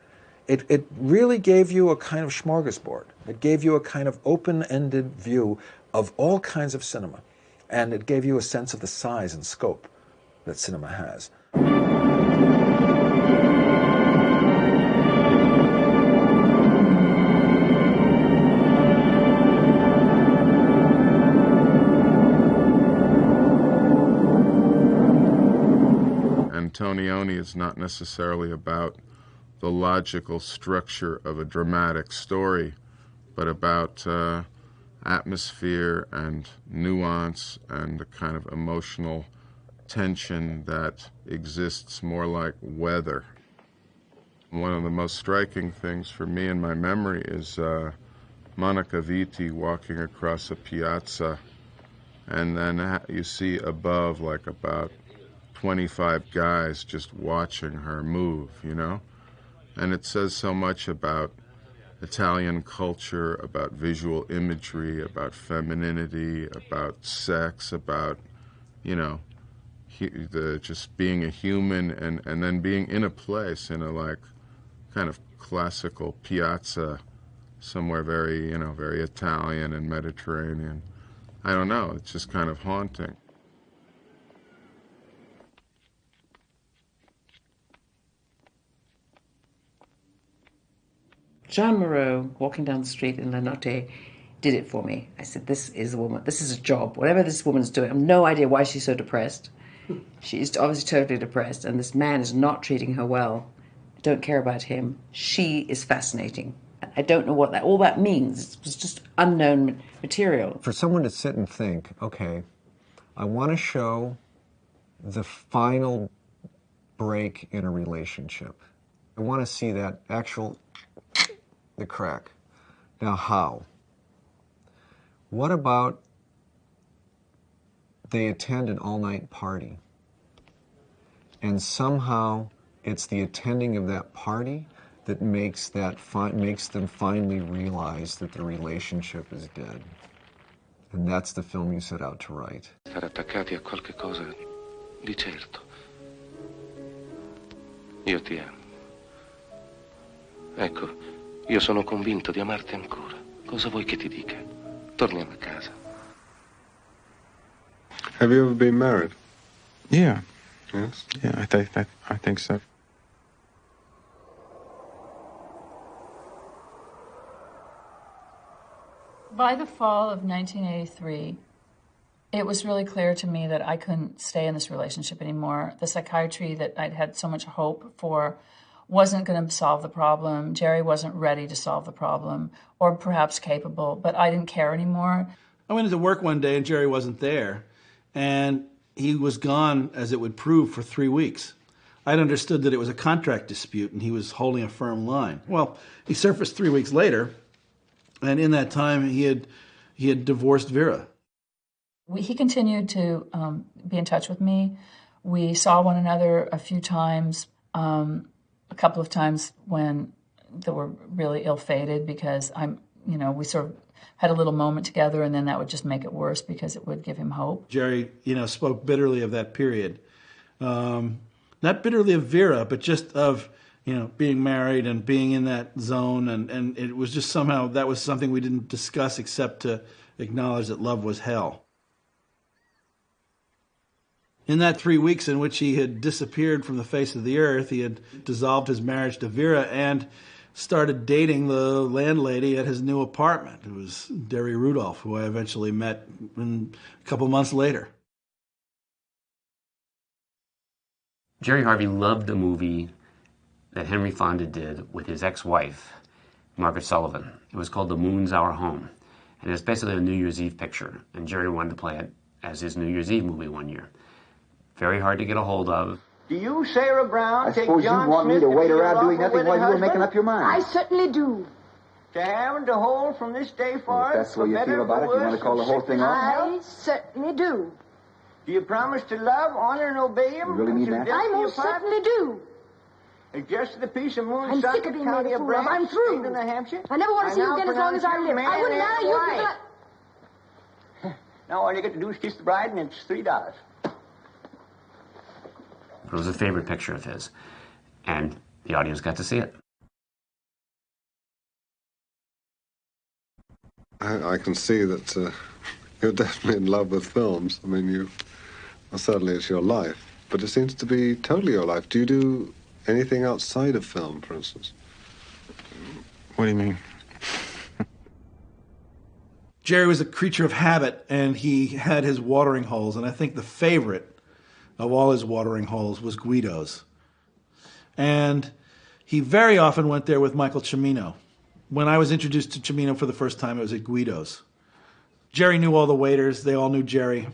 It really gave you a kind of smorgasbord. It gave you a kind of open-ended view of all kinds of cinema. And it gave you a sense of the size and scope that cinema has. Antonioni is not necessarily about the logical structure of a dramatic story, but about atmosphere and nuance and a kind of emotional tension that exists more like weather. One of the most striking things for me in my memory is Monica Vitti walking across a piazza, and then you see above like about 25 guys just watching her move, And it says so much about Italian culture, about visual imagery, about femininity, about sex, about, just being a human and then being in a place, in a kind of classical piazza somewhere very, very Italian and Mediterranean. I don't know, it's just kind of haunting. Jean Moreau, walking down the street in La Notte, did it for me. I said, this is a woman. This is a job. Whatever this woman's doing, I have no idea why she's so depressed. She's obviously totally depressed, and this man is not treating her well. I don't care about him. She is fascinating. I don't know what all that means. It was just unknown material. For someone to sit and think, okay, I want to show the final break in a relationship. I want to see that the crack. Now how? What about they attend an all-night party, and somehow it's the attending of that party that makes them finally realize that the relationship is dead. And that's the film you set out to write. Stare attaccati a qualche cosa di certo. Io ti amo. Ecco, io sono convinto di amarti ancora. Cosa vuoi che ti dica? Torniamo a casa. Have you ever been married? Yeah. Yes? Yeah, I think so. By the fall of 1983, it was really clear to me that I couldn't stay in this relationship anymore. The psychiatry that I'd had so much hope for wasn't going to solve the problem. Jerry wasn't ready to solve the problem, or perhaps capable, but I didn't care anymore. I went into work one day and Jerry wasn't there. And he was gone, as it would prove, for 3 weeks. I'd understood that it was a contract dispute and he was holding a firm line. Well, he surfaced 3 weeks later, and in that time he had divorced Vera. He continued to be in touch with me. We saw one another a few times, a couple of times when they were really ill-fated because we sort of had a little moment together, and then that would just make it worse because it would give him hope. Jerry, spoke bitterly of that period. Not bitterly of Vera, but just of, being married and being in that zone. And it was just somehow, that was something we didn't discuss except to acknowledge that love was hell. In that 3 weeks in which he had disappeared from the face of the earth, he had dissolved his marriage to Vera and started dating the landlady at his new apartment. It was Derry Rudolph, who I eventually met a couple months later. Jerry Harvey loved a movie that Henry Fonda did with his ex-wife, Margaret Sullivan. It was called The Moon's Our Home, and it was basically a New Year's Eve picture, and Jerry wanted to play it as his New Year's Eve movie one year. Very hard to get a hold of. Do you, Sarah Brown, I take suppose John you want Smith me to wait be your around doing lawful nothing while you were wedded making up your mind? I certainly do. To have and to hold from this day forth. If that's the way you feel about it, you want to call the whole thing off? I certainly do. Do you promise to love, honor, and obey him? You really mean that? I most certainly do. Just the piece of moon. I'm sick of being made a fool of. I'm through. New Hampshire. I never want to see you again as long as I live. I wouldn't marry you because Now all you get to do is kiss the bride, and it's $3. It was a favorite picture of his, and the audience got to see it. I can see that you're definitely in love with films. I mean, certainly it's your life, but it seems to be totally your life. Do you do anything outside of film, for instance? What do you mean? Jerry was a creature of habit, and he had his watering holes, and I think the favorite of all his watering holes was Guido's. And he very often went there with Michael Cimino. When I was introduced to Cimino for the first time, it was at Guido's. Jerry knew all the waiters. They all knew Jerry.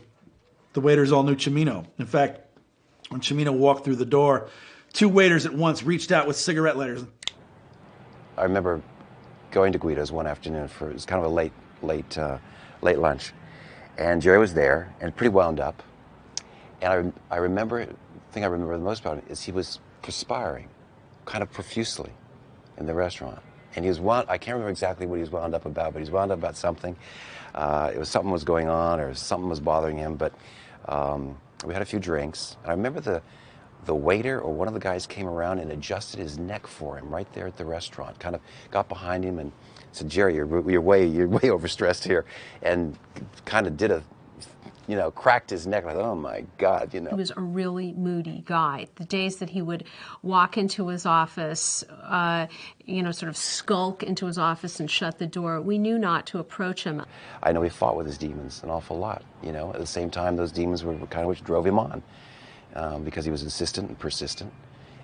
The waiters all knew Cimino. In fact, when Cimino walked through the door, 2 waiters at once reached out with cigarette lighters. I remember going to Guido's one afternoon it was kind of a late lunch. And Jerry was there and pretty wound up. And I remember, the thing I remember the most about him is he was perspiring kind of profusely in the restaurant. And he was I can't remember exactly what he was wound up about, but he was wound up about something. It was something was going on or something was bothering him, but we had a few drinks. And I remember the waiter or one of the guys came around and adjusted his neck for him right there at the restaurant, kind of got behind him and said, Jerry, you're way overstressed here, and kind of did cracked his neck like, oh my God, He was a really moody guy. The days that he would walk into his office, sort of skulk into his office and shut the door, we knew not to approach him. I know he fought with his demons an awful lot, At the same time, those demons were kind of which drove him on because he was insistent and persistent,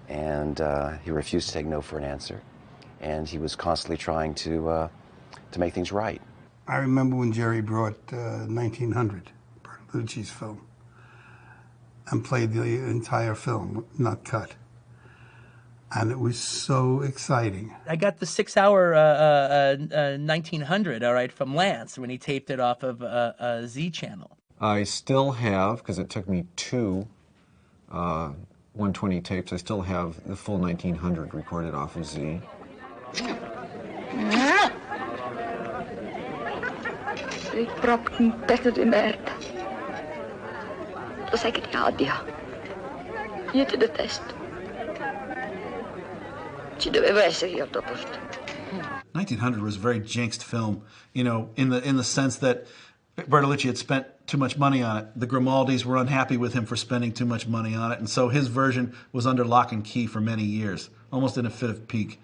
and he refused to take no for an answer, and he was constantly trying to make things right. I remember when Jerry brought 1900. Lucci's film, and played the entire film, not cut. And it was so exciting. I got the 6-hour 1900, all right, from Lance when he taped it off of Z Channel. I still have, because it took me 2 120 tapes, I still have the full 1900 recorded off of Z. Ik brok een pette di merda. Lo sai che ti odio. Io ti detesto. Ci dovevo essere io al tuo posto. 1900 was a very jinxed film, in the sense that Bertolucci had spent too much money on it. The Grimaldis were unhappy with him for spending too much money on it, and so his version was under lock and key for many years, almost in a fit of pique.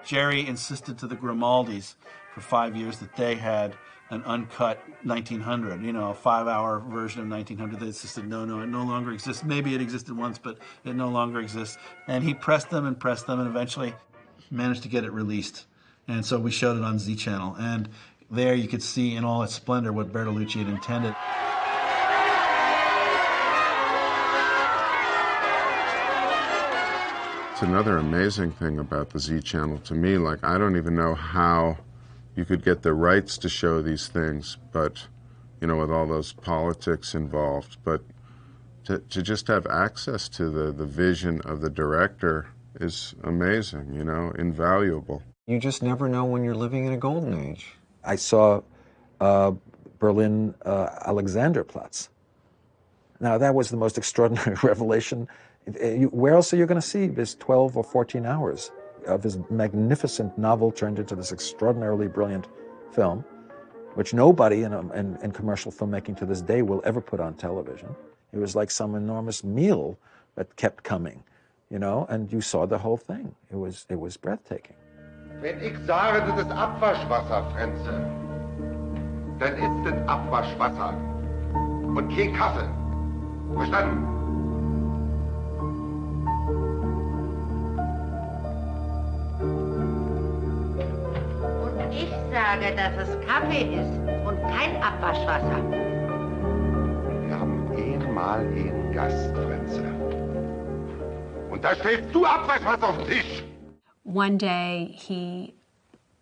Jerry insisted to the Grimaldis for 5 years that they had an uncut 1900, a 5-hour version of 1900. They insisted, no, it no longer exists. Maybe it existed once, but it no longer exists. And he pressed them, and eventually managed to get it released. And so we showed it on Z Channel. And there you could see in all its splendor what Bertolucci had intended. It's another amazing thing about the Z Channel to me. Like, I don't even know how you could get the rights to show these things, but, you know, with all those politics involved. But to just have access to the vision of the director is amazing, you know, invaluable. You just never know when you're living in a golden age. I saw Berlin Alexanderplatz. Now, that was the most extraordinary revelation. Where else are you going to see this 12 or 14 hours of this magnificent novel turned into this extraordinarily brilliant film, which nobody in commercial filmmaking to this day will ever put on television? It was like some enormous meal that kept coming, you know, and you saw the whole thing. It was breathtaking. Wenn ich sage, das ist Abwaschwasser, Frenze, dann ist es Abwaschwasser und kein Kaffee. Verstanden? Und ich sage, dass es Kaffee ist und kein Abwaschwasser. Wir haben einmal einen Gast, Frenze. Und da stellst du Abwaschwasser auf den Tisch. One day he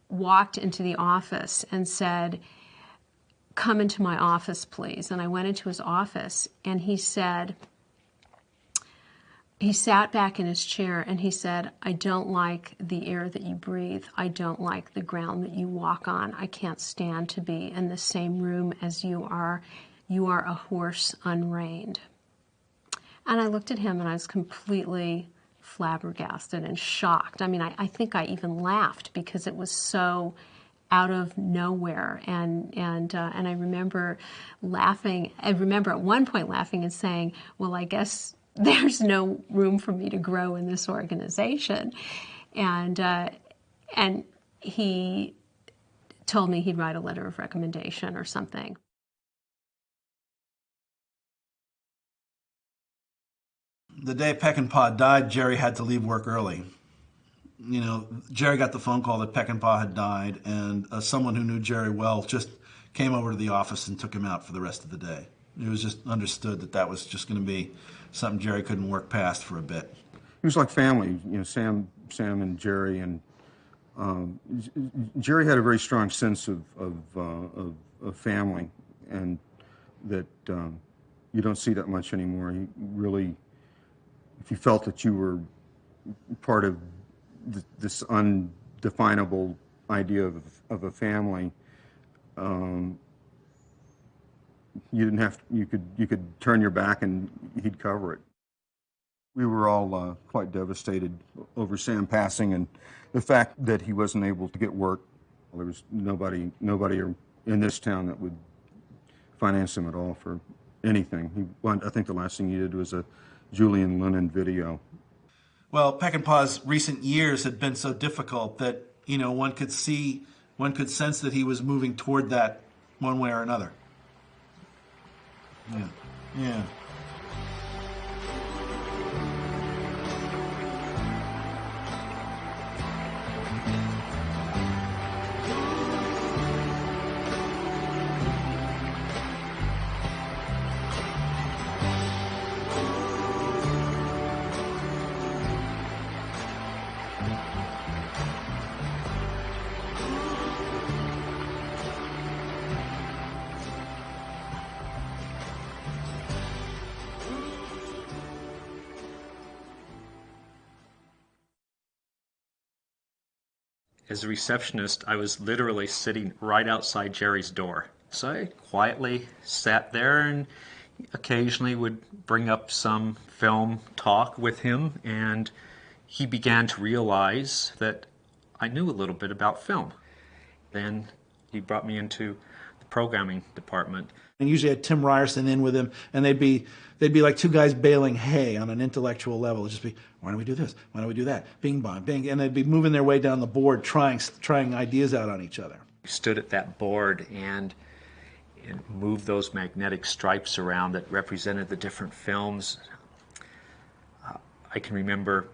walked into the office and said, "Come into my office, please." And I went into his office, and he said, he sat back in his chair and he said, "I don't like the air that you breathe. I don't like the ground that you walk on. I can't stand to be in the same room as you are. You are a horse unreined." And I looked at him and I was completely flabbergasted and shocked. I mean, I think I even laughed because it was so out of nowhere, and I remember laughing. I remember at one point laughing and saying, "Well, I guess there's no room for me to grow in this organization," and he told me he'd write a letter of recommendation or something. The day Peckinpah died, Jerry had to leave work early. You know, Jerry got the phone call that Peckinpah had died, and someone who knew Jerry well just came over to the office and took him out for the rest of the day. It was just understood that that was just going to be something Jerry couldn't work past for a bit. It was like family, you know, Sam and Jerry, and Jerry had a very strong sense of family, and that you don't see that much anymore. He really, if you felt that you were part of this undefinable idea of a family, you didn't have to, you could turn your back and he'd cover it. We were all quite devastated over Sam passing, and the fact that he wasn't able to get work. There was nobody in this town that would finance him at all for anything. I think the last thing he did was a Julian Lennon video. Well, Peckinpah's recent years had been so difficult that, you know, one could sense that he was moving toward that one way or another. Yeah. Yeah. As a receptionist, I was literally sitting right outside Jerry's door. So I quietly sat there and occasionally would bring up some film talk with him, and he began to realize that I knew a little bit about film. Then he brought me into the programming department. And usually had Tim Ryerson in with him, and they'd be like two guys baling hay on an intellectual level. It'd just be, why don't we do this? Why don't we do that? Bing, bong, bing. And they'd be moving their way down the board, trying ideas out on each other. We stood at that board and moved those magnetic stripes around that represented the different films. I can remember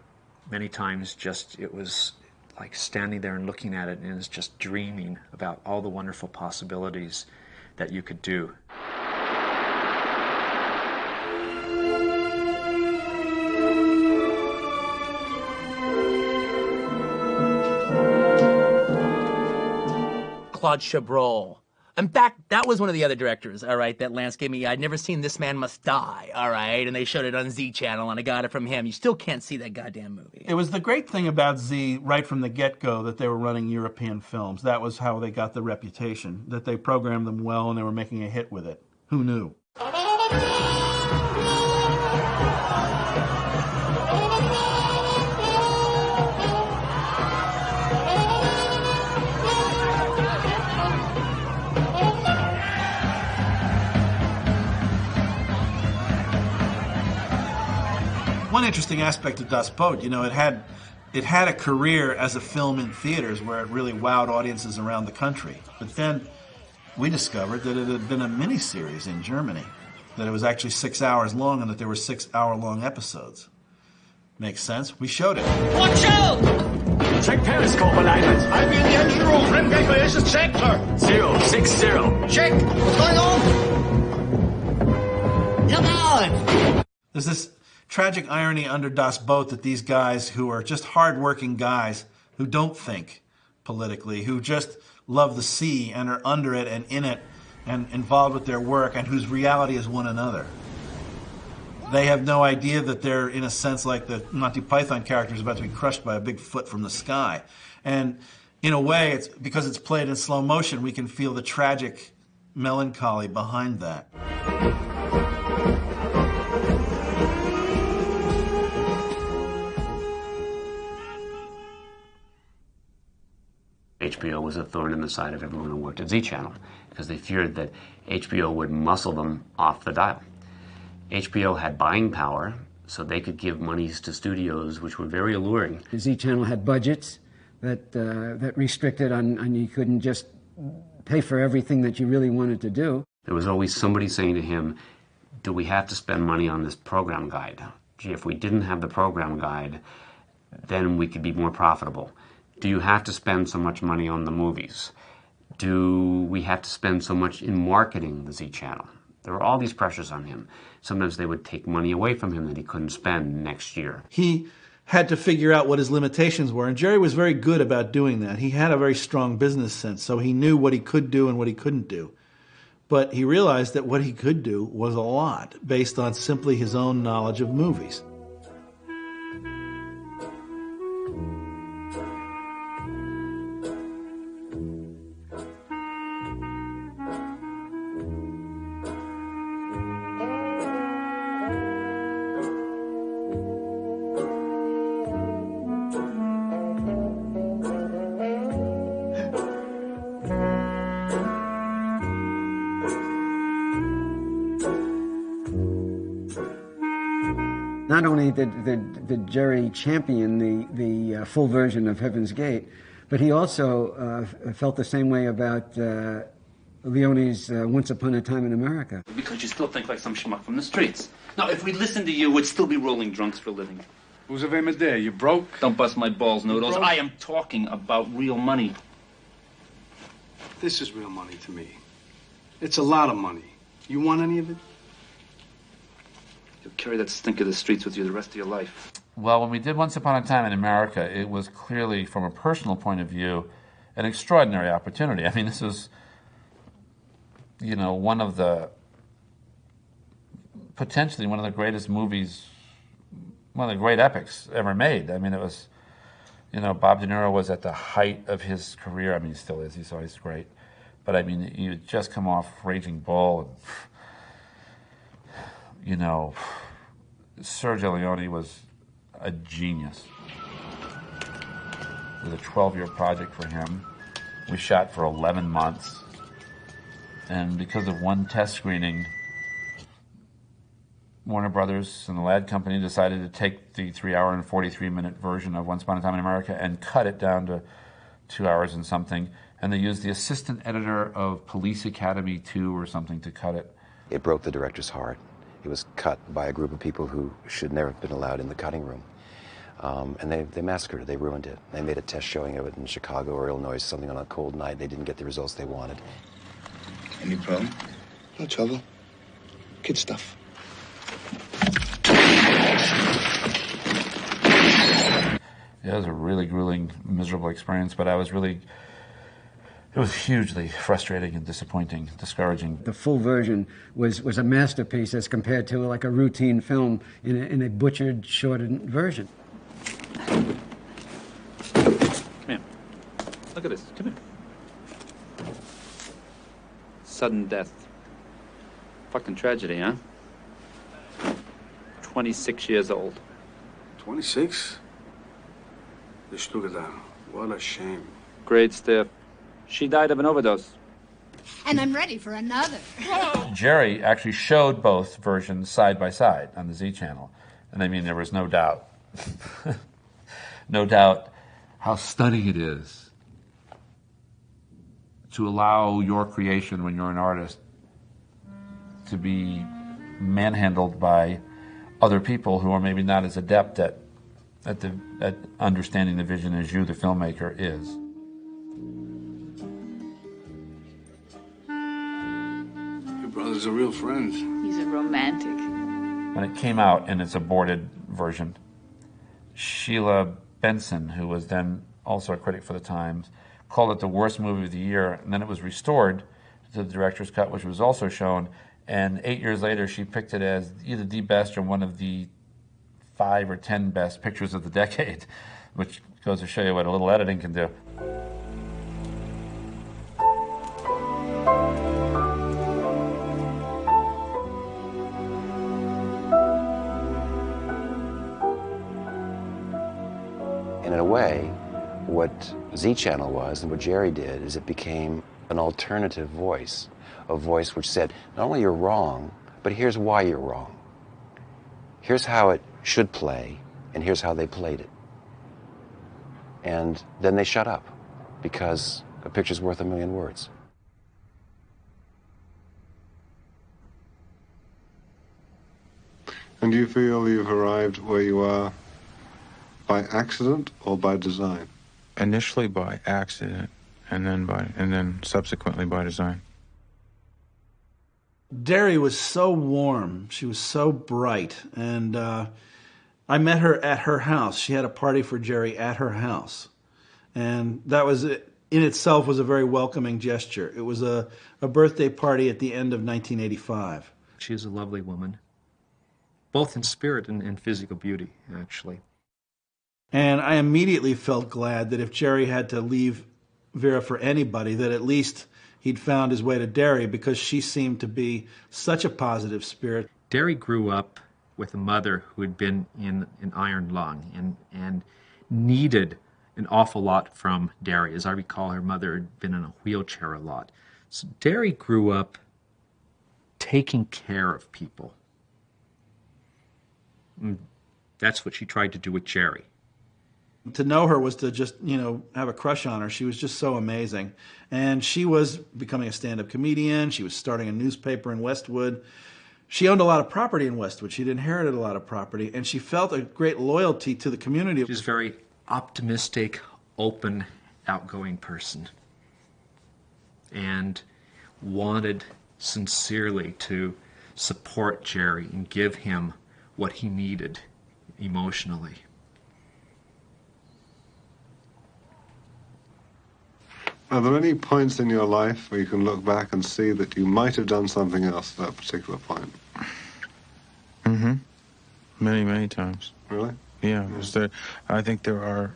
many times it was like standing there and looking at it, and it's just dreaming about all the wonderful possibilities that you could do. Claude Chabrol. In fact, that was one of the other directors, all right, that Lance gave me. I'd never seen This Man Must Die, all right, and they showed it on Z Channel, and I got it from him. You still can't see that goddamn movie. It was the great thing about Z right from the get-go that they were running European films. That was how they got the reputation, that they programmed them well and they were making a hit with it. Who knew? One interesting aspect of Das Boot, you know, it had a career as a film in theaters where it really wowed audiences around the country. But then we discovered that it had been a miniseries in Germany, that it was actually 6 hours long and that there were 6 hour-long episodes. Makes sense? We showed it. Watch out! Check periscope alignment. I'm in the engine room. Filmmaker, this is check, sir. 060. Check. What's going on? Come on! There's this tragic irony under Das Boot that these guys who are just hard-working guys who don't think politically, who just love the sea and are under it and in it and involved with their work and whose reality is one another. They have no idea that they're, in a sense, like the Monty Python characters about to be crushed by a big foot from the sky. And in a way, it's because it's played in slow motion, we can feel the tragic melancholy behind that. HBO was a thorn in the side of everyone who worked at Z Channel because they feared that HBO would muscle them off the dial. HBO had buying power, so they could give monies to studios which were very alluring. The Z Channel had budgets that restricted on you couldn't just pay for everything that you really wanted to do. There was always somebody saying to him, do we have to spend money on this program guide? Gee, if we didn't have the program guide, then we could be more profitable. Do you have to spend so much money on the movies? Do we have to spend so much in marketing the Z Channel? There were all these pressures on him. Sometimes they would take money away from him that he couldn't spend next year. He had to figure out what his limitations were, and Jerry was very good about doing that. He had a very strong business sense, so he knew what he could do and what he couldn't do. But he realized that what he could do was a lot, based on simply his own knowledge of movies. Not only did Jerry champion the full version of Heaven's Gate, but he also felt the same way about Leone's Once Upon a Time in America. Because you still think like some schmuck from the streets. Now, if we listened to you, we'd still be rolling drunks for a living. Who's of aim there? You broke? Don't bust my balls, Noodles. I am talking about real money. This is real money to me. It's a lot of money. You want any of it? You'll carry that stink of the streets with you the rest of your life. Well, when we did Once Upon a Time in America, it was clearly, from a personal point of view, an extraordinary opportunity. I mean, this was, you know, potentially one of the greatest movies, one of the great epics ever made. I mean, it was, you know, Bob De Niro was at the height of his career. I mean, he still is. He's always great. But, I mean, you had just come off Raging Bull and, you know, Sergio Leone was a genius. It was a 12-year project for him. We shot for 11 months. And because of one test screening, Warner Brothers and the Ladd Company decided to take the 3-hour and 43-minute version of Once Upon a Time in America and cut it down to 2 hours and something. And they used the assistant editor of Police Academy 2 or something to cut it. It broke the director's heart. It was cut by a group of people who should never have been allowed in the cutting room. And they massacred it. They ruined it. They made a test showing of it in Chicago or Illinois, something on a cold night. They didn't get the results they wanted. Any problem? No trouble. Kid stuff. Yeah, it was a really grueling, miserable experience, but I was really It was hugely frustrating and disappointing, discouraging. The full version was a masterpiece as compared to like a routine film in a butchered, shortened version. Come here. Look at this. Come here. Sudden death. Fucking tragedy, huh? 26 years old. 26? Look at that. What a shame. Grade stiff. She died of an overdose. And I'm ready for another. Jerry actually showed both versions side by side on the Z channel. And I mean, there was no doubt, no doubt how stunning it is to allow your creation when you're an artist to be manhandled by other people who are maybe not as adept at understanding the vision as you, the filmmaker, is. Brother's a real friend. He's a romantic. When it came out in its aborted version, Sheila Benson, who was then also a critic for the Times, called it the worst movie of the year, and then it was restored to the director's cut, which was also shown, and 8 years later she picked it as either the best or one of the 5 or 10 best pictures of the decade, which goes to show you what a little editing can do. And in a way, what Z Channel was and what Jerry did is it became an alternative voice, a voice which said, not only you're wrong, but here's why you're wrong. Here's how it should play, and here's how they played it. And then they shut up, because a picture's worth a million words. And do you feel you've arrived where you are by accident or by design? Initially by accident, and then subsequently by design. Derry was so warm. She was so bright. And I met her at her house. She had a party for Jerry at her house. And that was, in itself, was a very welcoming gesture. It was a birthday party at the end of 1985. She is a lovely woman, both in spirit and physical beauty, actually. And I immediately felt glad that if Jerry had to leave Vera for anybody, that at least he'd found his way to Derry, because she seemed to be such a positive spirit. Derry grew up with a mother who had been in an iron lung and needed an awful lot from Derry. As I recall, her mother had been in a wheelchair a lot. So Derry grew up taking care of people. And that's what she tried to do with Jerry. To know her was to just, have a crush on her. She was just so amazing. And she was becoming a stand-up comedian. She was starting a newspaper in Westwood. She owned a lot of property in Westwood. She'd inherited a lot of property. And she felt a great loyalty to the community. She was a very optimistic, open, outgoing person. And wanted sincerely to support Jerry and give him what he needed emotionally. Are there any points in your life where you can look back and see that you might have done something else at that particular point? Mm-hmm. Many, many times. Really? Yeah. I think there are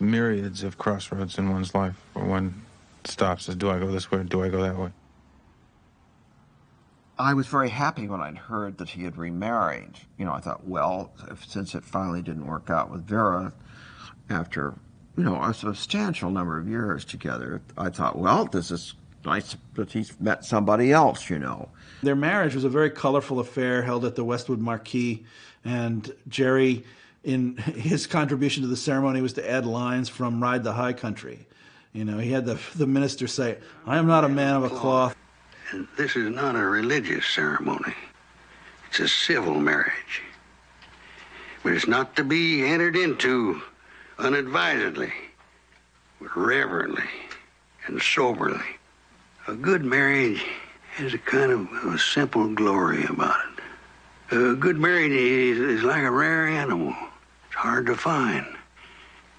myriads of crossroads in one's life where one stops. Says, do I go this way or do I go that way? I was very happy when I'd heard that he had remarried. I thought, well, since it finally didn't work out with Vera after a substantial number of years together, I thought, well, this is nice that he's met somebody else, Their marriage was a very colorful affair held at the Westwood Marquee, and Jerry, in his contribution to the ceremony, was to add lines from Ride the High Country. He had the minister say, I am not a man of a cloth. And this is not a religious ceremony. It's a civil marriage. But it's not to be entered into unadvisedly, but reverently and soberly. A good marriage has a kind of a simple glory about it. A good marriage is like a rare animal. It's hard to find.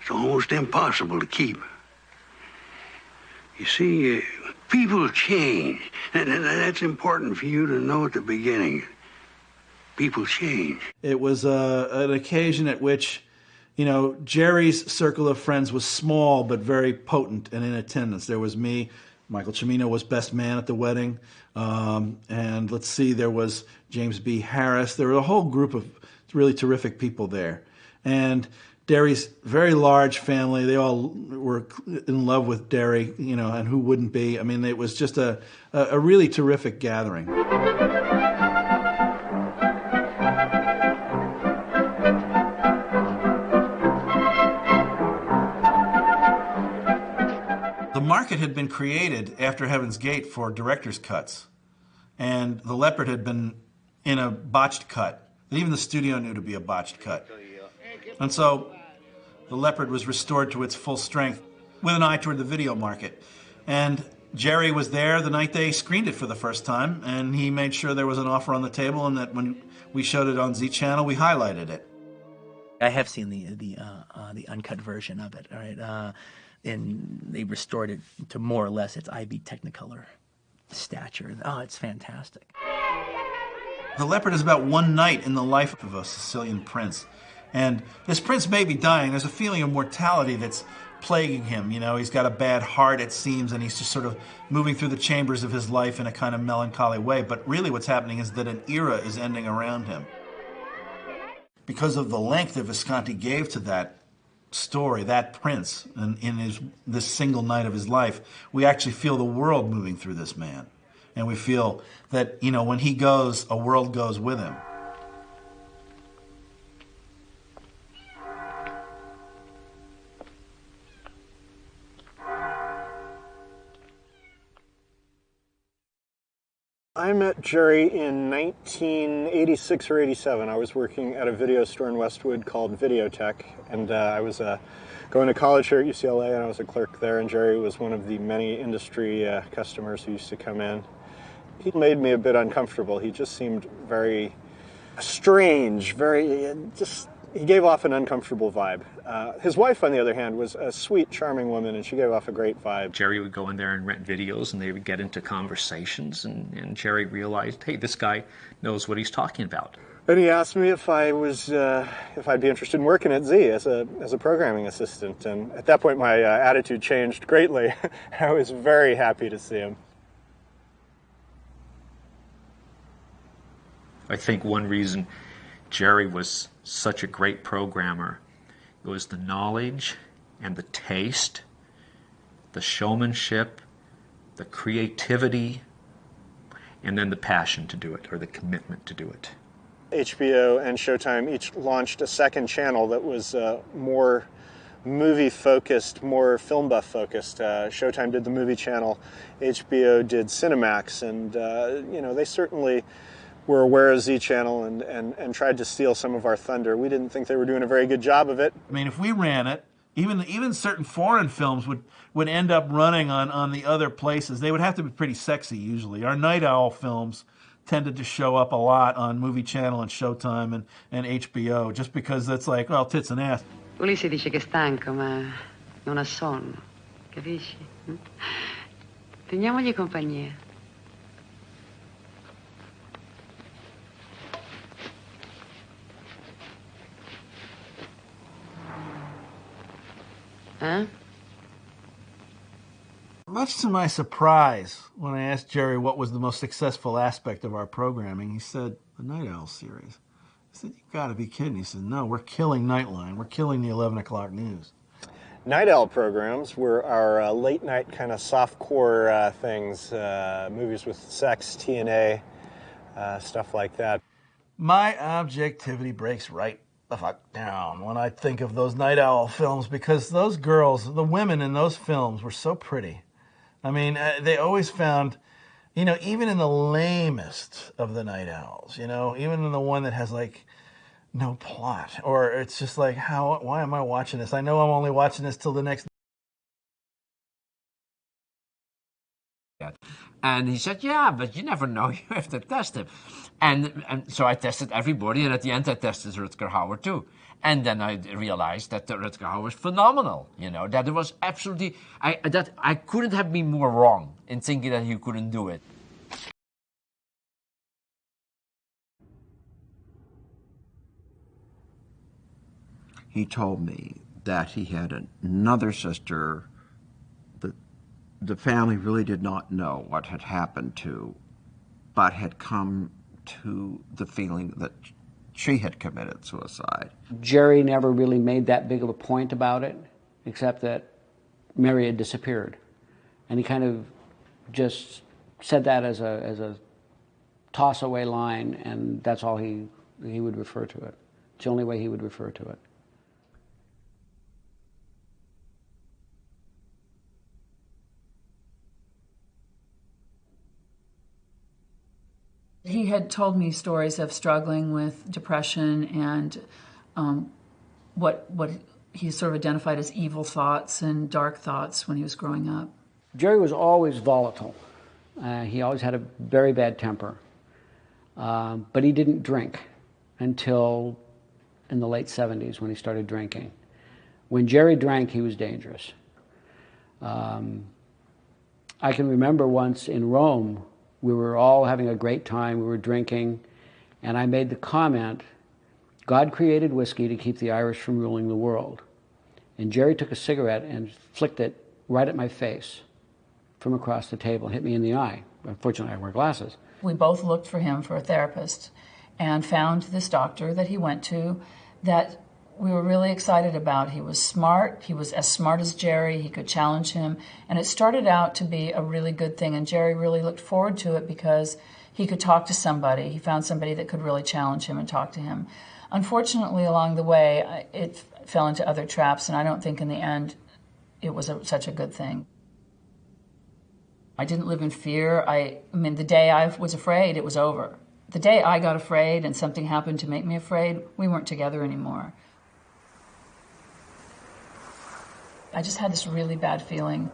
It's almost impossible to keep. You see, people change. And that's important for you to know at the beginning. People change. It was an occasion at which, you know, Jerry's circle of friends was small but very potent and in attendance. There was me. Michael Cimino was best man at the wedding. And let's see, there was James B. Harris. There were a whole group of really terrific people there. And Derry's very large family, they all were in love with Derry, you know, and who wouldn't be? I mean, it was just a really terrific gathering. The market had been created after Heaven's Gate for director's cuts, and The Leopard had been in a botched cut that even the studio knew to be a botched cut. And so The Leopard was restored to its full strength with an eye toward the video market. And Jerry was there the night they screened it for the first time, and he made sure there was an offer on the table, and that when we showed it on Z Channel, we highlighted it. I have seen the uncut version of it, all right? And they restored it to more or less its IB Technicolor stature. Oh, it's fantastic. The Leopard is about one night in the life of a Sicilian prince. And this prince may be dying. There's a feeling of mortality that's plaguing him. You know, he's got a bad heart, it seems, and he's just sort of moving through the chambers of his life in a kind of melancholy way. But really what's happening is that an era is ending around him. Because of the length that Visconti gave to that story, that prince, in this single night of his life, we actually feel the world moving through this man. And we feel that, you know, when he goes, a world goes with him. I met Jerry in 1986 or 87. I was working at a video store in Westwood called Videotech, and I was going to college here at UCLA, and I was a clerk there, and Jerry was one of the many industry customers who used to come in. He made me a bit uncomfortable. He just seemed very strange, he gave off an uncomfortable vibe. His wife, on the other hand, was a sweet, charming woman, and she gave off a great vibe. Jerry would go in there and rent videos, and they would get into conversations, and Jerry realized, hey, this guy knows what he's talking about. And he asked me if I'd be interested in working at Z as a programming assistant, and at that point my attitude changed greatly. I was very happy to see him. I think one reason Jerry was such a great programmer, it was the knowledge and the taste, the showmanship, the creativity, and then the passion to do it, or the commitment to do it. HBO and Showtime each launched a second channel that was more movie-focused, more film buff-focused. Showtime did the movie channel, HBO did Cinemax, and you know, they certainly were aware of Z Channel and tried to steal some of our thunder. We didn't think they were doing a very good job of it. I mean, if we ran it, even certain foreign films would end up running on the other places. They would have to be pretty sexy usually. Our Night Owl films tended to show up a lot on Movie Channel and Showtime and HBO, just because that's like, well, tits and ass. Ulisse dice che è stanco, ma non ha sonno, capisci? Teniamogli compagnia. Huh? Much to my surprise, when I asked Jerry what was the most successful aspect of our programming, he said, the Night Owl series. I said, you've got to be kidding. He said, no, we're killing Nightline. We're killing the 11 o'clock news. Night Owl programs were our late night kind of softcore things, movies with sex, TNA, stuff like that. My objectivity breaks right the fuck down when I think of those Night Owl films, because those girls, the women in those films were so pretty. I mean, they always found, you know, even in the lamest of the Night Owls, you know, even in the one that has like no plot, or it's just like, why am I watching this? I know I'm only watching this till the next. And he said, yeah, but you never know. You have to test him. And so I tested everybody, and at the end I tested Rutger Hauer too. And then I realized that Rutger Hauer was phenomenal, you know, that it was absolutely, that I couldn't have been more wrong in thinking that he couldn't do it. He told me that he had another sister that the family really did not know what had happened to, but had come to the feeling that she had committed suicide. Jerry never really made that big of a point about it, except that Mary had disappeared. And he kind of just said that as a toss-away line, and that's all he would refer to it. It's the only way he would refer to it. He had told me stories of struggling with depression and what he sort of identified as evil thoughts and dark thoughts when he was growing up. Jerry was always volatile. He always had a very bad temper. But he didn't drink until in the late 70s when he started drinking. When Jerry drank, he was dangerous. I can remember once in Rome, we were all having a great time, we were drinking, and I made the comment, God created whiskey to keep the Irish from ruling the world. And Jerry took a cigarette and flicked it right at my face from across the table, hit me in the eye. Unfortunately, I wear glasses. We both looked for him for a therapist and found this doctor that he went to that we were really excited about. He was smart. He was as smart as Jerry. He could challenge him. And it started out to be a really good thing. And Jerry really looked forward to it because he could talk to somebody. He found somebody that could really challenge him and talk to him. Unfortunately, along the way, it fell into other traps. And I don't think in the end it was such a good thing. I didn't live in fear. I mean, the day I was afraid, it was over. The day I got afraid and something happened to make me afraid, we weren't together anymore. I just had this really bad feeling.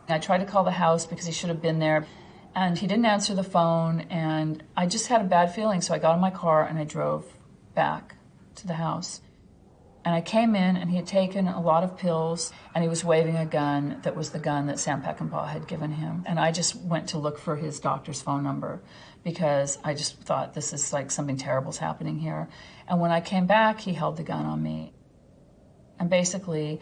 I tried to call the house because he should have been there, and he didn't answer the phone, and I just had a bad feeling, so I got in my car and I drove back to the house. And I came in, and he had taken a lot of pills, and he was waving a gun that was the gun that Sam Peckinpah had given him. And I just went to look for his doctor's phone number because I just thought, this is like something terrible's happening here. And when I came back, he held the gun on me. And basically,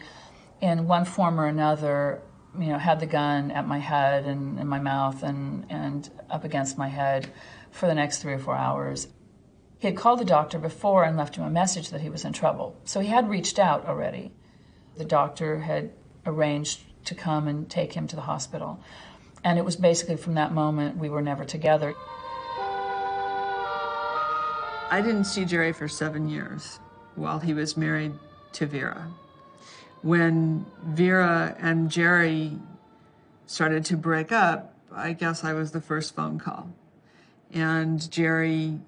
in one form or another, you know, had the gun at my head and in my mouth and up against my head for the next 3 or 4 hours. He had called the doctor before and left him a message that he was in trouble. So he had reached out already. The doctor had arranged to come and take him to the hospital. And it was basically from that moment we were never together. I didn't see Jerry for 7 years while he was married to Vera. When Vera and Jerry started to break up, I guess I was the first phone call. And Jerry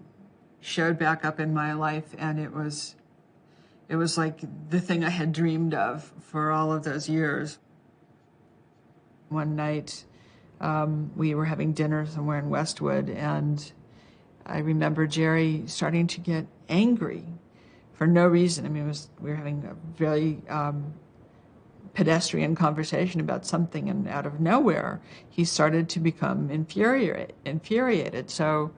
showed back up in my life, and it was like the thing I had dreamed of for all of those years. One night, we were having dinner somewhere in Westwood, and I remember Jerry starting to get angry for no reason. I mean, we were having a very pedestrian conversation about something, and out of nowhere, he started to become infuriated. So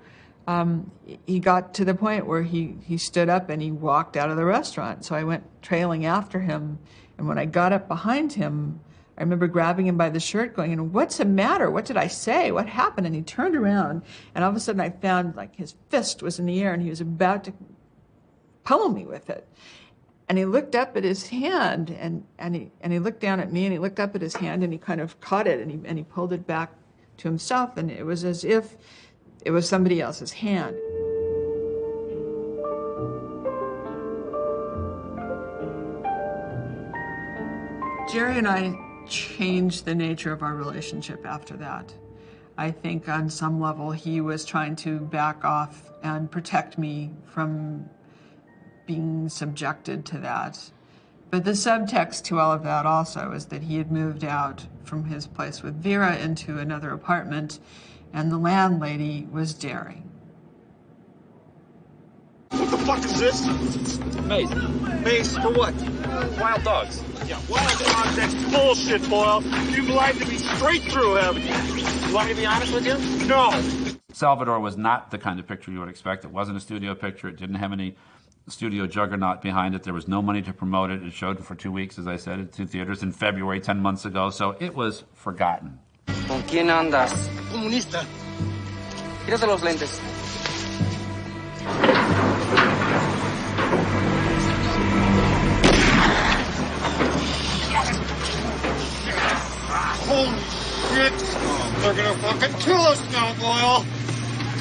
he got to the point where he stood up and he walked out of the restaurant. So I went trailing after him, and when I got up behind him, I remember grabbing him by the shirt going, what's the matter? What did I say? What happened? And he turned around, and all of a sudden I found like his fist was in the air and he was about to pummel me with it. And he looked up at his hand, and he looked down at me, and he looked up at his hand, and he kind of caught it, and he pulled it back to himself, and it was as if it was somebody else's hand. Jerry and I changed the nature of our relationship after that. I think on some level he was trying to back off and protect me from being subjected to that. But the subtext to all of that also is that he had moved out from his place with Vera into another apartment, and the landlady was Jerry. What the fuck is this? Mace. Mace for what? Wild dogs. Yeah, wild dogs, that's bullshit, Boyle. You've lied to me straight through, haven't you? You want me to be honest with you? No. Salvador was not the kind of picture you would expect. It wasn't a studio picture. It didn't have any studio juggernaut behind it. There was no money to promote it. It showed for 2 weeks, as I said, at 2 theaters in February, 10 months ago. So it was forgotten. ¿Con quién andas? Comunista. Quítate los lentes. Holy shit! They're gonna fucking kill us now, Boyle!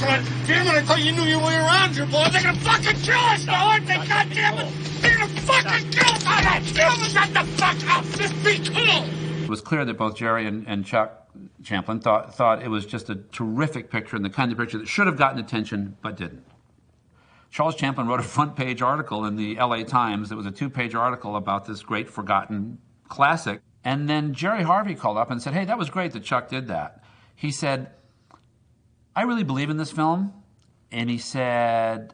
God damn it, I thought you knew your way around here, Boyle! They're gonna fucking kill us now, aren't they? God damn it! They're gonna fucking kill us! God damn it, shut the fuck up! Just be cool! It was clear that both Jerry and Chuck Champlin thought it was just a terrific picture and the kind of picture that should have gotten attention but didn't. Charles Champlin wrote a front-page article in the LA Times. It was a 2-page article about this great forgotten classic. And then Jerry Harvey called up and said, hey, that was great that Chuck did that. He said, I really believe in this film. And he said,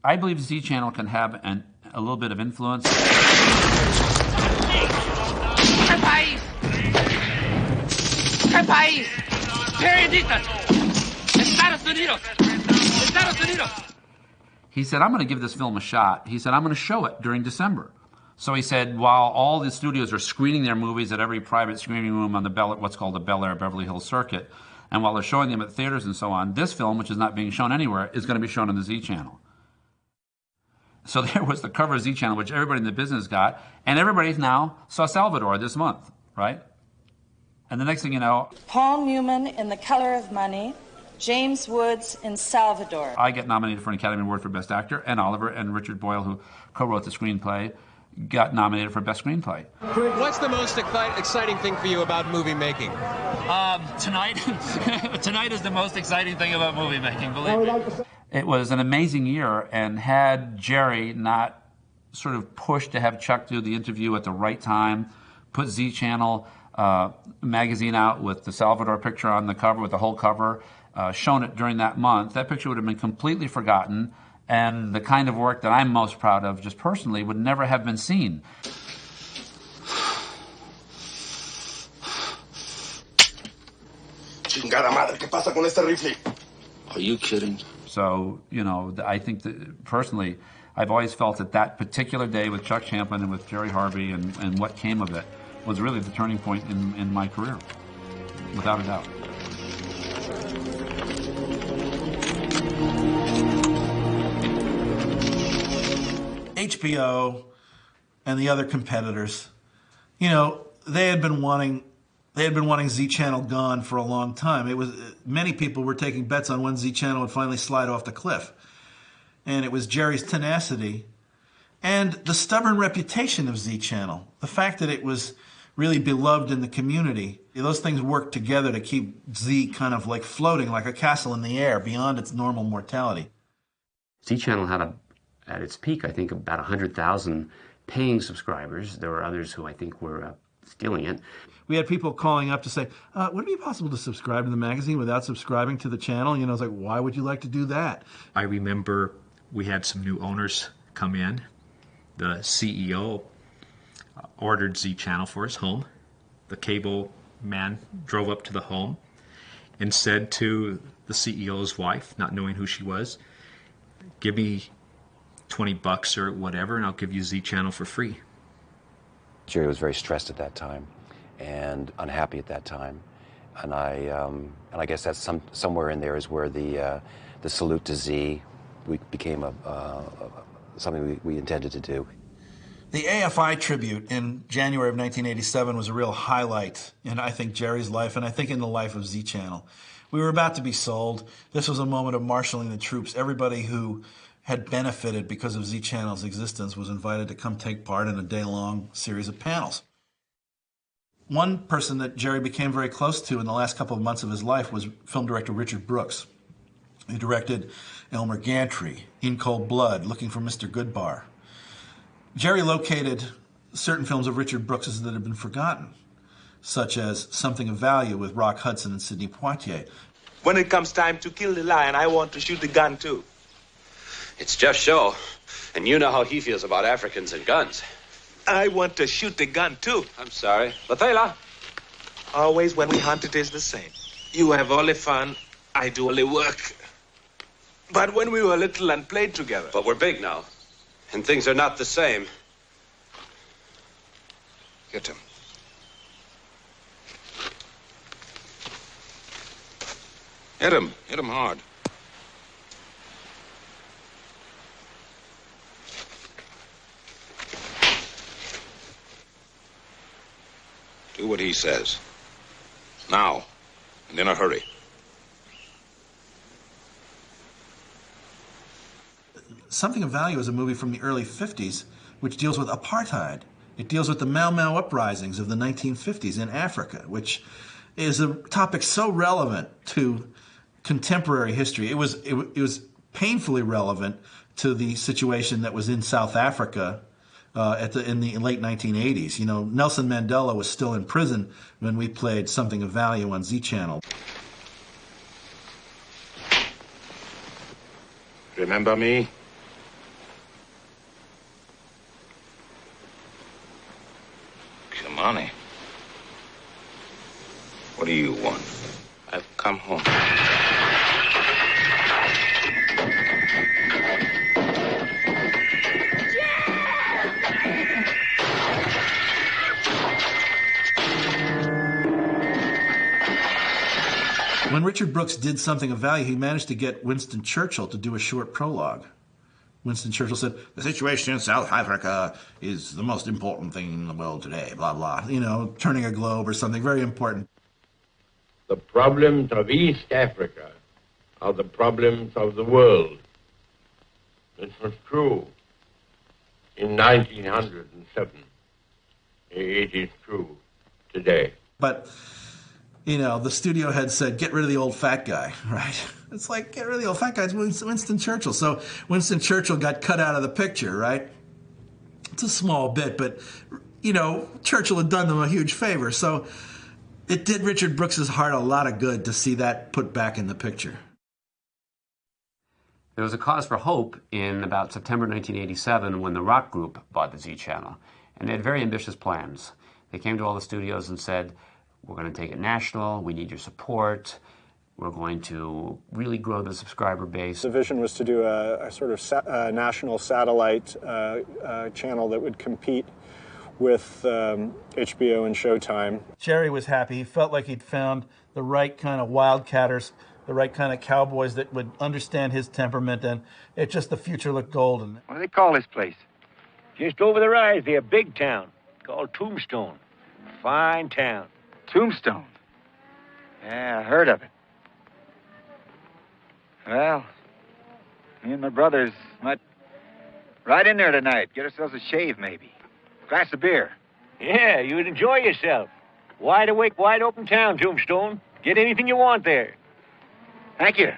I believe Z Channel can have a little bit of influence. ¿Qué país? ¿Qué país? Periodistas. Estados Unidos. Estados Unidos. He said, I'm going to give this film a shot. He said, I'm going to show it during December. So he said, while all the studios are screening their movies at every private screening room on the what's called the Bel Air Beverly Hills circuit, and while they're showing them at theaters and so on, this film, which is not being shown anywhere, is going to be shown on the Z Channel. So there was the cover of Z Channel, which everybody in the business got, and everybody now saw Salvador this month, right? And the next thing you know, Paul Newman in The Color of Money, James Woods in Salvador. I get nominated for an Academy Award for Best Actor, and Oliver and Richard Boyle, who co-wrote the screenplay, got nominated for Best Screenplay. What's the most exciting thing for you about movie making? Tonight? Tonight is the most exciting thing about movie making, believe me. It was an amazing year, and had Jerry not sort of pushed to have Chuck do the interview at the right time, put Z Channel magazine out with the Salvador picture on the cover, with the whole cover, shown it during that month, that picture would have been completely forgotten, and the kind of work that I'm most proud of, just personally, would never have been seen. Chingada madre, ¿qué pasa con este rifle? Are you kidding? So, you know, I think that personally, I've always felt that that particular day with Chuck Champlin and with Jerry Harvey and what came of it was really the turning point in my career, without a doubt. HBO and the other competitors, you know, they had been wanting Z Channel gone for a long time. It was many people were taking bets on when Z Channel would finally slide off the cliff, and it was Jerry's tenacity and the stubborn reputation of Z Channel, the fact that it was really beloved in the community. Those things worked together to keep Z kind of like floating like a castle in the air beyond its normal mortality. Z Channel had at its peak, I think, about 100,000 paying subscribers. There were others who I think were stealing it. We had people calling up to say, would it be possible to subscribe to the magazine without subscribing to the channel? You know, it's like, why would you like to do that? I remember we had some new owners come in. The CEO ordered Z Channel for his home. The cable man drove up to the home and said to the CEO's wife, not knowing who she was, give me $20 or whatever, and I'll give you Z Channel for free. Jerry was very stressed at that time and unhappy at that time, and I guess that's somewhere in there is where the salute to Z became something we intended to do. The AFI tribute in January of 1987 was a real highlight in, I think, Jerry's life, and I think in the life of Z Channel. We were about to be sold. This was a moment of marshaling the troops. Everybody who had benefited because of Z Channel's existence was invited to come take part in a day-long series of panels. One person that Jerry became very close to in the last couple of months of his life was film director Richard Brooks. He directed Elmer Gantry, In Cold Blood, Looking for Mr. Goodbar. Jerry located certain films of Richard Brooks's that had been forgotten, such as Something of Value with Rock Hudson and Sidney Poitier. When it comes time to kill the lion, I want to shoot the gun too. It's Jeff's show, and you know how he feels about Africans and guns. I want to shoot the gun, too. I'm sorry. Latela. Always when we hunt, it is the same. You have all the fun, I do all the work. But when we were little and played together... But we're big now, and things are not the same. Get him. Hit him. Hit him hard. Do what he says. Now, and in a hurry. Something of Value is a movie from the early 50s which deals with apartheid. It deals with the Mau Mau uprisings of the 1950s in Africa, which is a topic so relevant to contemporary history. It was painfully relevant to the situation that was in South Africa in the late 1980s. You know, Nelson Mandela was still in prison when we played Something of Value on Z Channel. Remember me? Kimani. What do you want? I've come home. When Richard Brooks did Something of Value, he managed to get Winston Churchill to do a short prologue. Winston Churchill said, "The situation in South Africa is the most important thing in the world today, blah, blah." You know, turning a globe or something very important. The problems of East Africa are the problems of the world. This was true in 1907. It is true today. But, you know, the studio head said, get rid of the old fat guy, right? It's like, get rid of the old fat guy. It's Winston Churchill. So Winston Churchill got cut out of the picture, right? It's a small bit, but, you know, Churchill had done them a huge favor. So it did Richard Brooks's heart a lot of good to see that put back in the picture. There was a cause for hope in about September 1987 when the rock group bought the Z Channel. And they had very ambitious plans. They came to all the studios and said, we're going to take it national, we need your support, we're going to really grow the subscriber base. The vision was to do a sort of national satellite channel that would compete with HBO and Showtime. Jerry was happy. He felt like he'd found the right kind of wildcatters, the right kind of cowboys that would understand his temperament, and the future looked golden. What do they call this place? Just over the rise there, big town, called Tombstone. Fine town. Tombstone? Yeah, I heard of it. Well, me and my brothers might ride in there tonight, get ourselves a shave maybe. Glass of beer. Yeah, you'd enjoy yourself. Wide awake, wide open town, Tombstone. Get anything you want there. Thank you.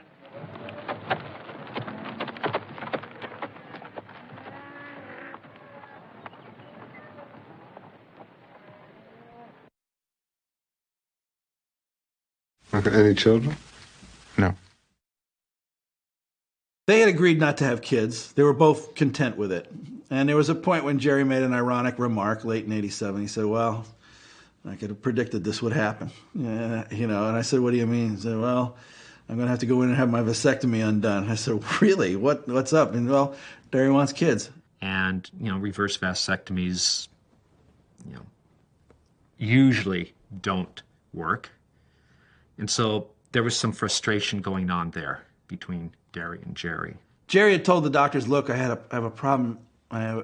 Any children? No. They had agreed not to have kids. They were both content with it. And there was a point when Jerry made an ironic remark late in '87. He said, well, I could have predicted this would happen. Yeah, you know, and I said, what do you mean? He said, well, I'm going to have to go in and have my vasectomy undone. I said, really? What's up? And, well, Jerry wants kids. And, you know, reverse vasectomies, you know, usually don't work. And so there was some frustration going on there between Derry and Jerry. Jerry had told the doctors, look, I have a problem. I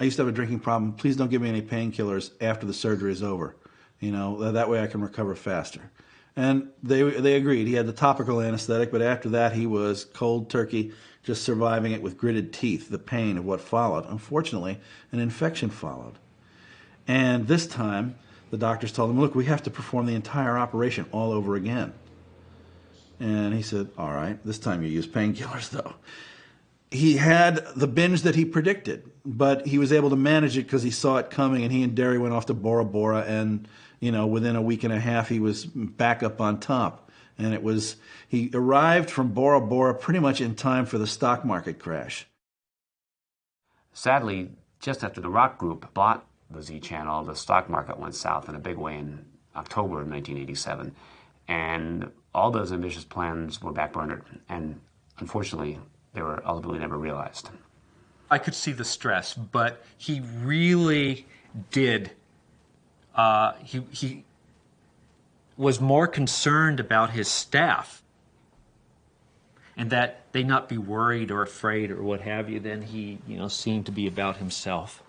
used to have a drinking problem. Please don't give me any painkillers after the surgery is over. You know, that way I can recover faster. And they agreed. He had the topical anesthetic, but after that he was cold turkey, just surviving it with gritted teeth, the pain of what followed. Unfortunately, an infection followed. And this time, the doctors told him, look, we have to perform the entire operation all over again. And he said, all right, this time you use painkillers, though. He had the binge that he predicted, but he was able to manage it because he saw it coming, and he and Derry went off to Bora Bora, and, you know, within a week and a half, he was back up on top. And he arrived from Bora Bora pretty much in time for the stock market crash. Sadly, just after the rock group bought the Z Channel, the stock market went south in a big way in October of 1987, and all those ambitious plans were backburnered, and unfortunately, they were ultimately never realized. I could see the stress, but he really did. He was more concerned about his staff and that they not be worried or afraid or what have you than he, seemed to be about himself.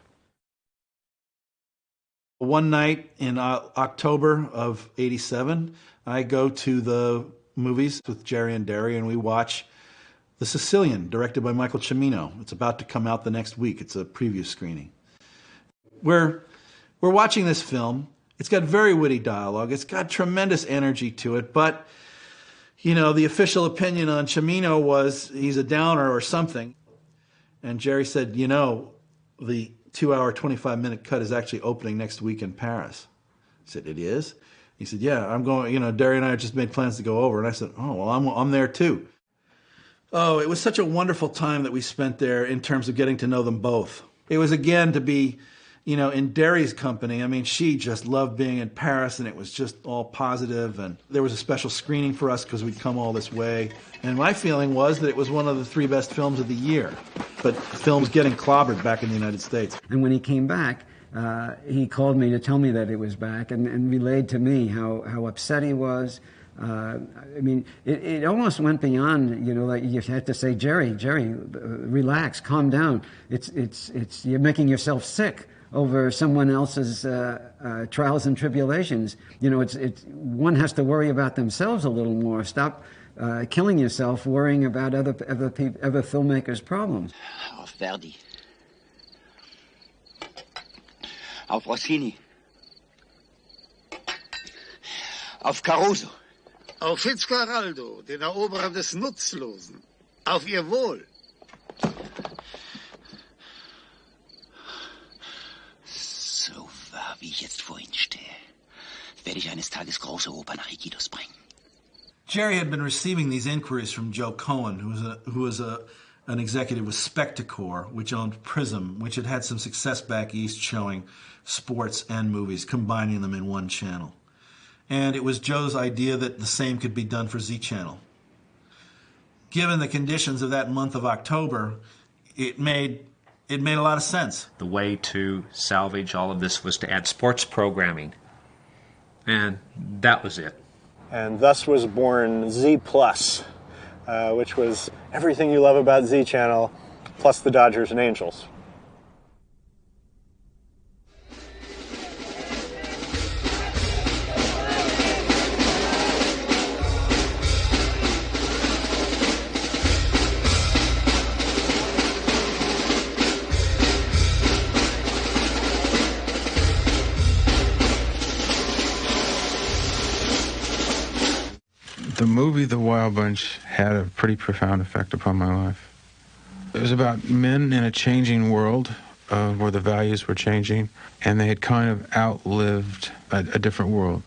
One night in October of '87, I go to the movies with Jerry and Derry, and we watch The Sicilian, directed by Michael Cimino. It's about to come out the next week. It's a preview screening. We're watching this film. It's got very witty dialogue. It's got tremendous energy to it, but the official opinion on Cimino was he's a downer or something. And Jerry said, the 2-hour, 25-minute cut is actually opening next week in Paris. I said, it is? He said, yeah, I'm going, Derry and I just made plans to go over. And I said, oh, well, I'm there too. Oh, it was such a wonderful time that we spent there in terms of getting to know them both. It was, again, to be, in Derry's company. I mean, she just loved being in Paris, and it was just all positive. And there was a special screening for us because we'd come all this way. And my feeling was that it was one of the 3 best films of the year. But films getting clobbered back in the United States. And when he came back, he called me to tell me that it was back and relayed to me how upset he was. It almost went beyond, like you had to say, Jerry, relax, calm down. You're making yourself sick over someone else's trials and tribulations. One has to worry about themselves a little more. Stop killing yourself worrying about other filmmakers' problems. Auf Verdi. Auf Rossini. Auf Caruso. Auf Fitzcarraldo, den Eroberer des Nutzlosen. Auf ihr Wohl. So wahr, wie ich jetzt vor Ihnen stehe, werde ich eines Tages große Oper nach Iquitos bringen. Jerry had been receiving these inquiries from Joe Cohen, who was an executive with Spectacor, which owned Prism, which had had some success back east showing sports and movies, combining them in one channel. And it was Joe's idea that the same could be done for Z Channel. Given the conditions of that month of October, it made a lot of sense. The way to salvage all of this was to add sports programming. And that was it. And thus was born Z+, which was everything you love about Z Channel, plus the Dodgers and Angels. The movie The Wild Bunch had a pretty profound effect upon my life. It was about men in a changing world where the values were changing, and they had kind of outlived a different world.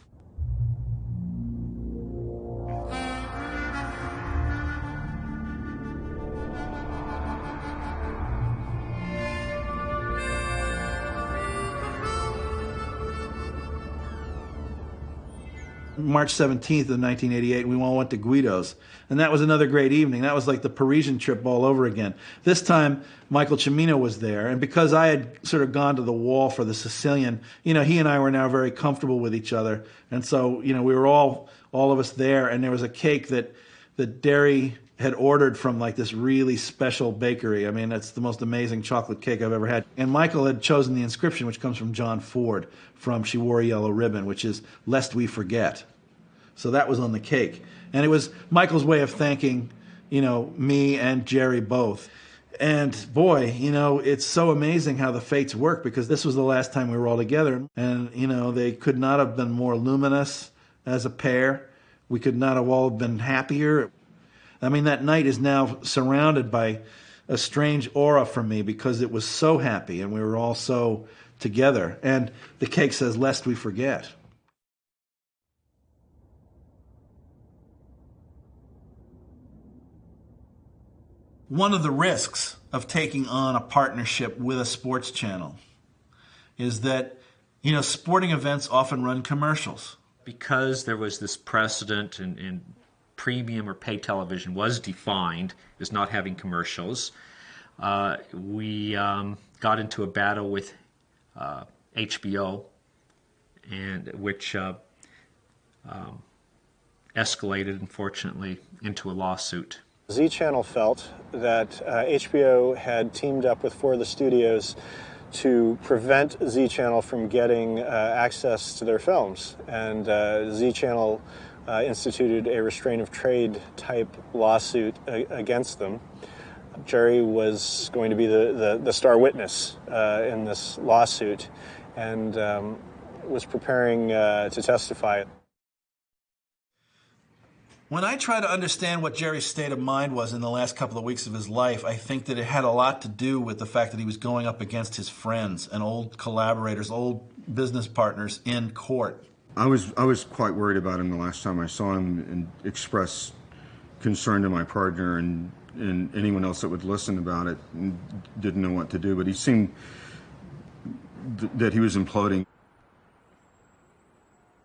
March 17th of 1988, we all went to Guido's. And that was another great evening. That was like the Parisian trip all over again. This time, Michael Cimino was there. And because I had sort of gone to the wall for the Sicilian, he and I were now very comfortable with each other. And so, we were all of us there. And there was a cake that Derry had ordered from like this really special bakery. I mean, it's the most amazing chocolate cake I've ever had. And Michael had chosen the inscription, which comes from John Ford, from She Wore a Yellow Ribbon, which is, "Lest we forget." So that was on the cake. And it was Michael's way of thanking, me and Jerry both. And boy, it's so amazing how the fates work, because this was the last time we were all together. And, they could not have been more luminous as a pair. We could not have all been happier. I mean, that night is now surrounded by a strange aura for me because it was so happy and we were all so together. And the cake says, "Lest we forget." One of the risks of taking on a partnership with a sports channel is that, sporting events often run commercials. Because there was this precedent in premium or pay television was defined as not having commercials, we got into a battle with HBO, and which escalated, unfortunately, into a lawsuit. Z Channel felt that HBO had teamed up with 4 of the studios to prevent Z Channel from getting access to their films, and Z Channel instituted a restraint of trade type lawsuit against them. Jerry was going to be the star witness in this lawsuit, and was preparing to testify. When I try to understand what Jerry's state of mind was in the last couple of weeks of his life, I think that it had a lot to do with the fact that he was going up against his friends and old collaborators, old business partners in court. I was quite worried about him the last time I saw him, and expressed concern to my partner and anyone else that would listen about it, and didn't know what to do, but he seemed that he was imploding.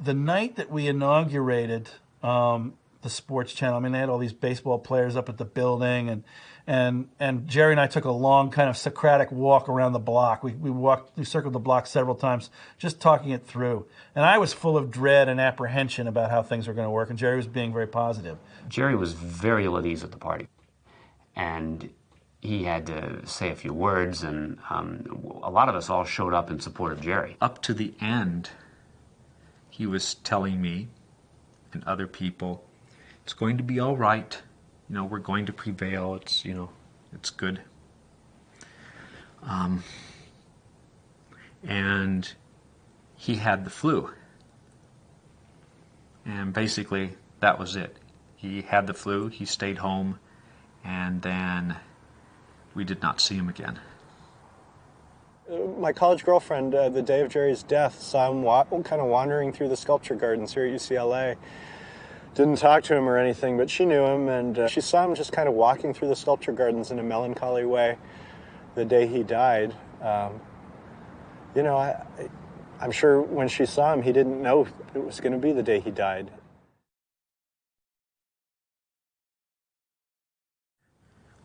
The night that we inaugurated the sports channel, they had all these baseball players up at the building, and Jerry and I took a long kind of Socratic walk around the block. We circled the block several times, just talking it through. And I was full of dread and apprehension about how things were going to work, and Jerry was being very positive. Jerry was very ill at ease at the party, and he had to say a few words, and a lot of us all showed up in support of Jerry. Up to the end, he was telling me and other people, it's going to be all right. We're going to prevail. It's, it's good. And he had the flu. And basically, that was it. He had the flu, he stayed home, and then we did not see him again. My college girlfriend, the day of Jerry's death, saw him kind of wandering through the sculpture gardens here at UCLA. Didn't talk to him or anything, but she knew him, and she saw him just kind of walking through the sculpture gardens in a melancholy way the day he died. I'm sure when she saw him, he didn't know it was going to be the day he died.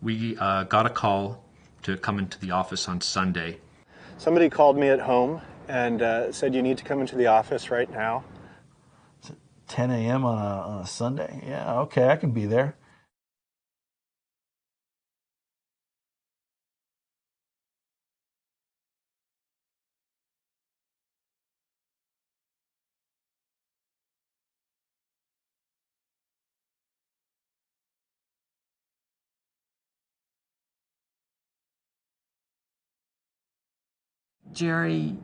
We got a call to come into the office on Sunday. Somebody called me at home and said, you need to come into the office right now. 10 a.m. on a Sunday? Yeah, okay, I can be there. Jerry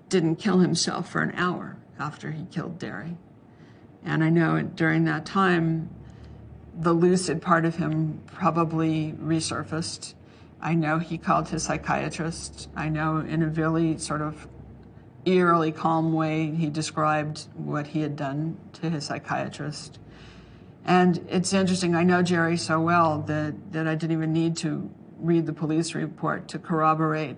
didn't kill himself for an hour after he killed Derry. And I know during that time, the lucid part of him probably resurfaced. I know he called his psychiatrist. I know in a really sort of eerily calm way, he described what he had done to his psychiatrist. And it's interesting, I know Jerry so well that I didn't even need to read the police report to corroborate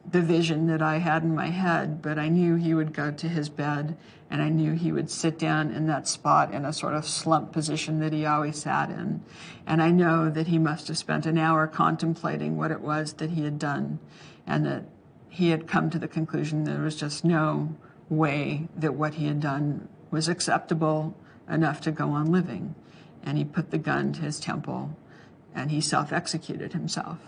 the vision that I had in my head, but I knew he would go to his bed, and I knew he would sit down in that spot in a sort of slump position that he always sat in. And I know that he must have spent an hour contemplating what it was that he had done, and that he had come to the conclusion there was just no way that what he had done was acceptable enough to go on living. And he put the gun to his temple, and he self-executed himself.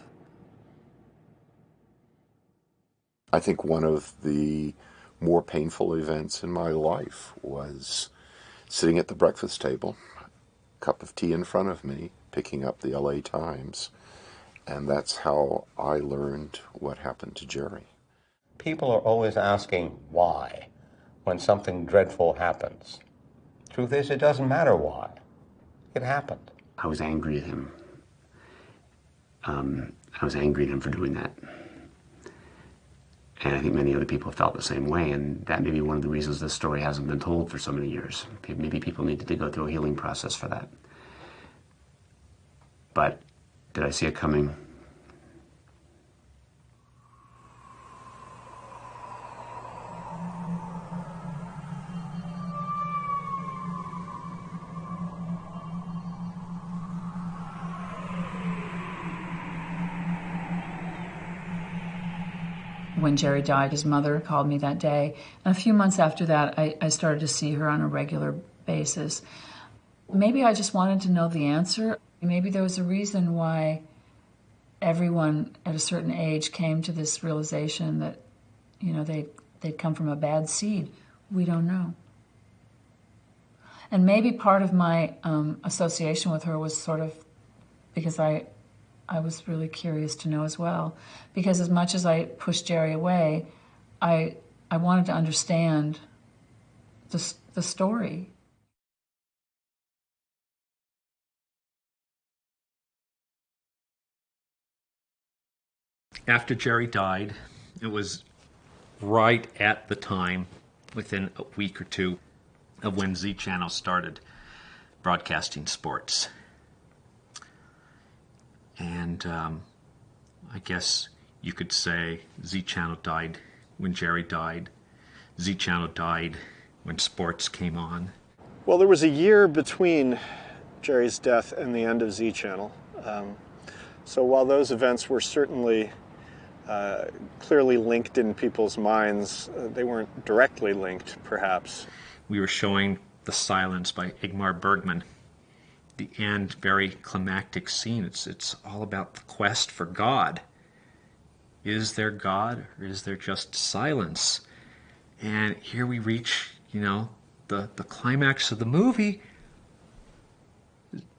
I think one of the more painful events in my life was sitting at the breakfast table, a cup of tea in front of me, picking up the LA Times, and that's how I learned what happened to Jerry. People are always asking why when something dreadful happens. Truth is, it doesn't matter why. It happened. I was angry at him. I was angry at him for doing that. And I think many other people felt the same way, and that may be one of the reasons this story hasn't been told for so many years. Maybe people needed to go through a healing process for that. But did I see it coming? When Jerry died, his mother called me that day. And a few months after that, I started to see her on a regular basis. Maybe I just wanted to know the answer. Maybe there was a reason why everyone at a certain age came to this realization that, you know, they'd come from a bad seed. We don't know. And maybe part of my association with her was sort of because I was really curious to know as well. Because as much as I pushed Jerry away, I wanted to understand the story. After Jerry died, it was right at the time, within a week or two, of when Z Channel started broadcasting sports. And I guess you could say Z Channel died when Jerry died. Z Channel died when sports came on. Well, there was a year between Jerry's death and the end of Z Channel. So while those events were certainly clearly linked in people's minds, they weren't directly linked, perhaps. We were showing The Silence by Ingmar Bergman. The end, very climactic scene. It's all about the quest for God. Is there God, or is there just silence? And here we reach, you know, the climax of the movie.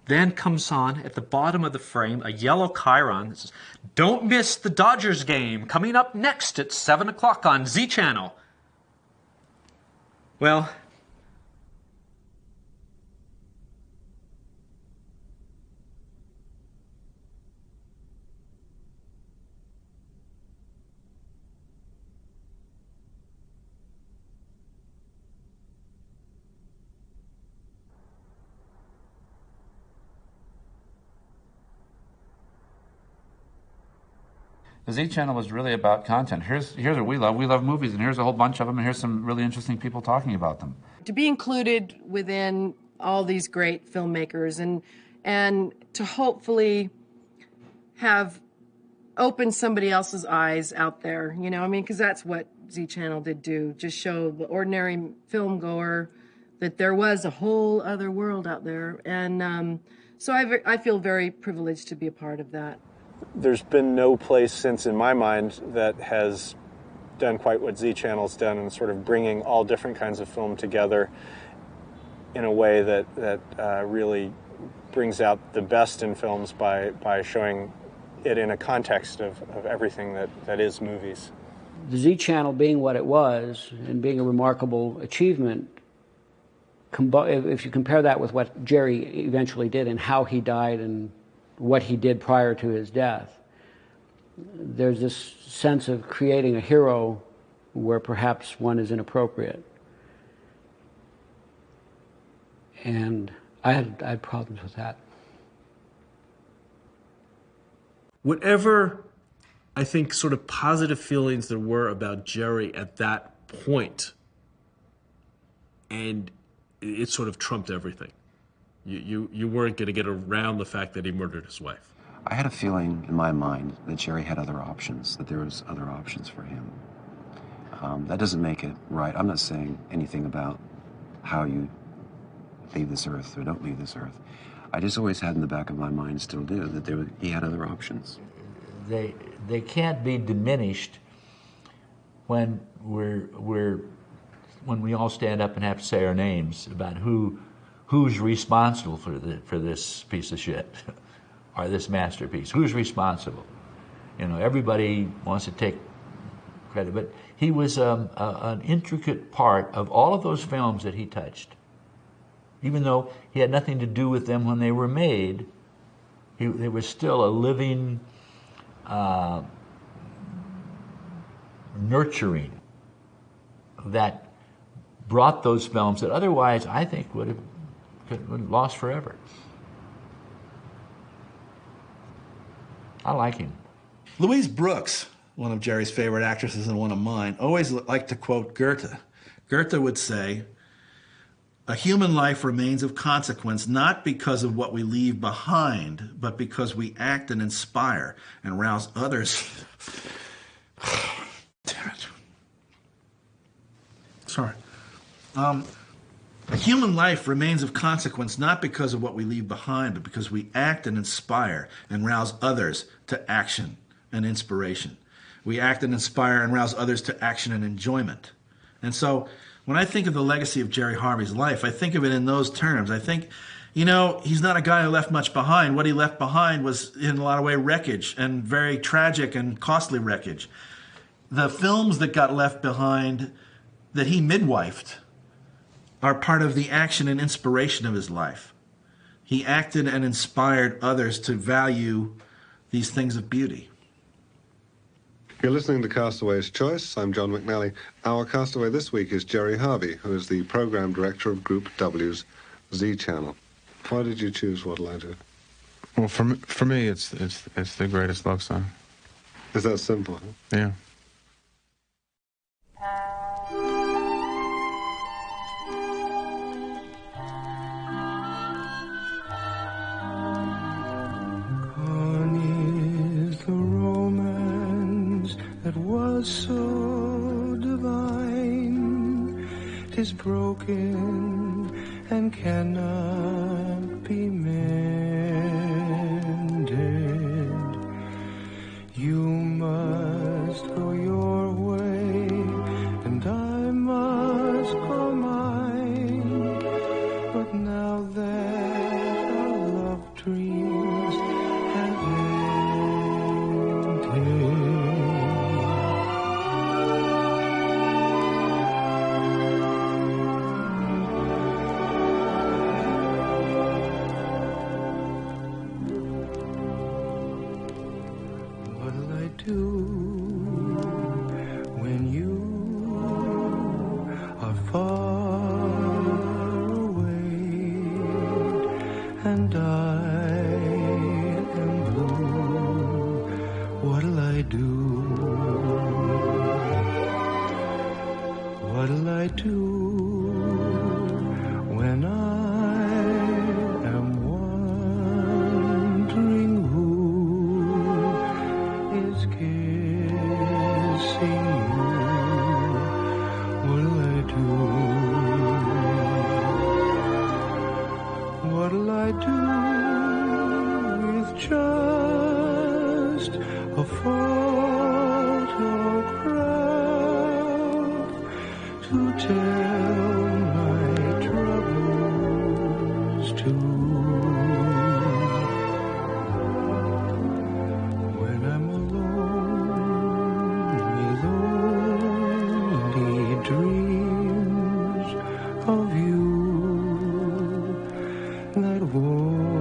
Then comes on, at the bottom of the frame, a yellow chyron that says, "Don't miss the Dodgers game, coming up next at 7 o'clock on Z Channel." Well, The Z Channel was really about content. Here's what we love. We love movies, and here's a whole bunch of them, and here's some really interesting people talking about them. To be included within all these great filmmakers and to hopefully have opened somebody else's eyes out there, you know, I mean, because that's what Z Channel did do, just show the ordinary film goer that there was a whole other world out there. And so I feel very privileged to be a part of that. There's been no place since, in my mind, that has done quite what Z Channel's done in sort of bringing all different kinds of film together in a way that really brings out the best in films by showing it in a context of everything that is movies. The Z Channel being what it was and being a remarkable achievement, if you compare that with what Jerry eventually did and how he died and what he did prior to his death, there's this sense of creating a hero where perhaps one is inappropriate. And I had problems with that. Whatever, I think, sort of positive feelings there were about Jerry at that point, and it sort of trumped everything. You weren't going to get around the fact that he murdered his wife. I had a feeling in my mind that Jerry had other options, that there was other options for him. That doesn't make it right. I'm not saying anything about how you leave this earth or don't leave this earth. I just always had in the back of my mind, still do, that he had other options. They can't be diminished when when we all stand up and have to say our names about who's responsible for this piece of shit or this masterpiece. Who's responsible? You know, everybody wants to take credit, but he was an intricate part of all of those films that he touched. Even though he had nothing to do with them when they were made, there was still a living nurturing that brought those films that otherwise I think would have lost forever. I like him. Louise Brooks, one of Jerry's favorite actresses and one of mine, always liked to quote Goethe. Goethe would say, "A human life remains of consequence not because of what we leave behind, but because we act and inspire and rouse others." Damn it. Sorry. A human life remains of consequence not because of what we leave behind, but because we act and inspire and rouse others to action and inspiration. We act and inspire and rouse others to action and enjoyment. And so when I think of the legacy of Jerry Harvey's life, I think of it in those terms. I think, you know, he's not a guy who left much behind. What he left behind was, in a lot of ways, wreckage, and very tragic and costly wreckage. The films that got left behind that he midwifed are part of the action and inspiration of his life. He acted and inspired others to value these things of beauty. You're listening to Castaway's Choice. I'm John McNally. Our castaway this week is Jerry Harvey, who is the program director of Group W's Z Channel. Why did you choose What'll I Do? Well, for me, it's the greatest love song. Is that simple? Huh? Yeah. That was so divine, 'tis broken and cannot be mended. You must go your way, and I must go mine. But now that our love dreams have ended, when you are far away and I am blue, what'll I do? What'll I do when I am wondering who is kissing you? What'll I do? What'll I do with just a photograph to tell my troubles to? When I'm alone with only dreams of you that won't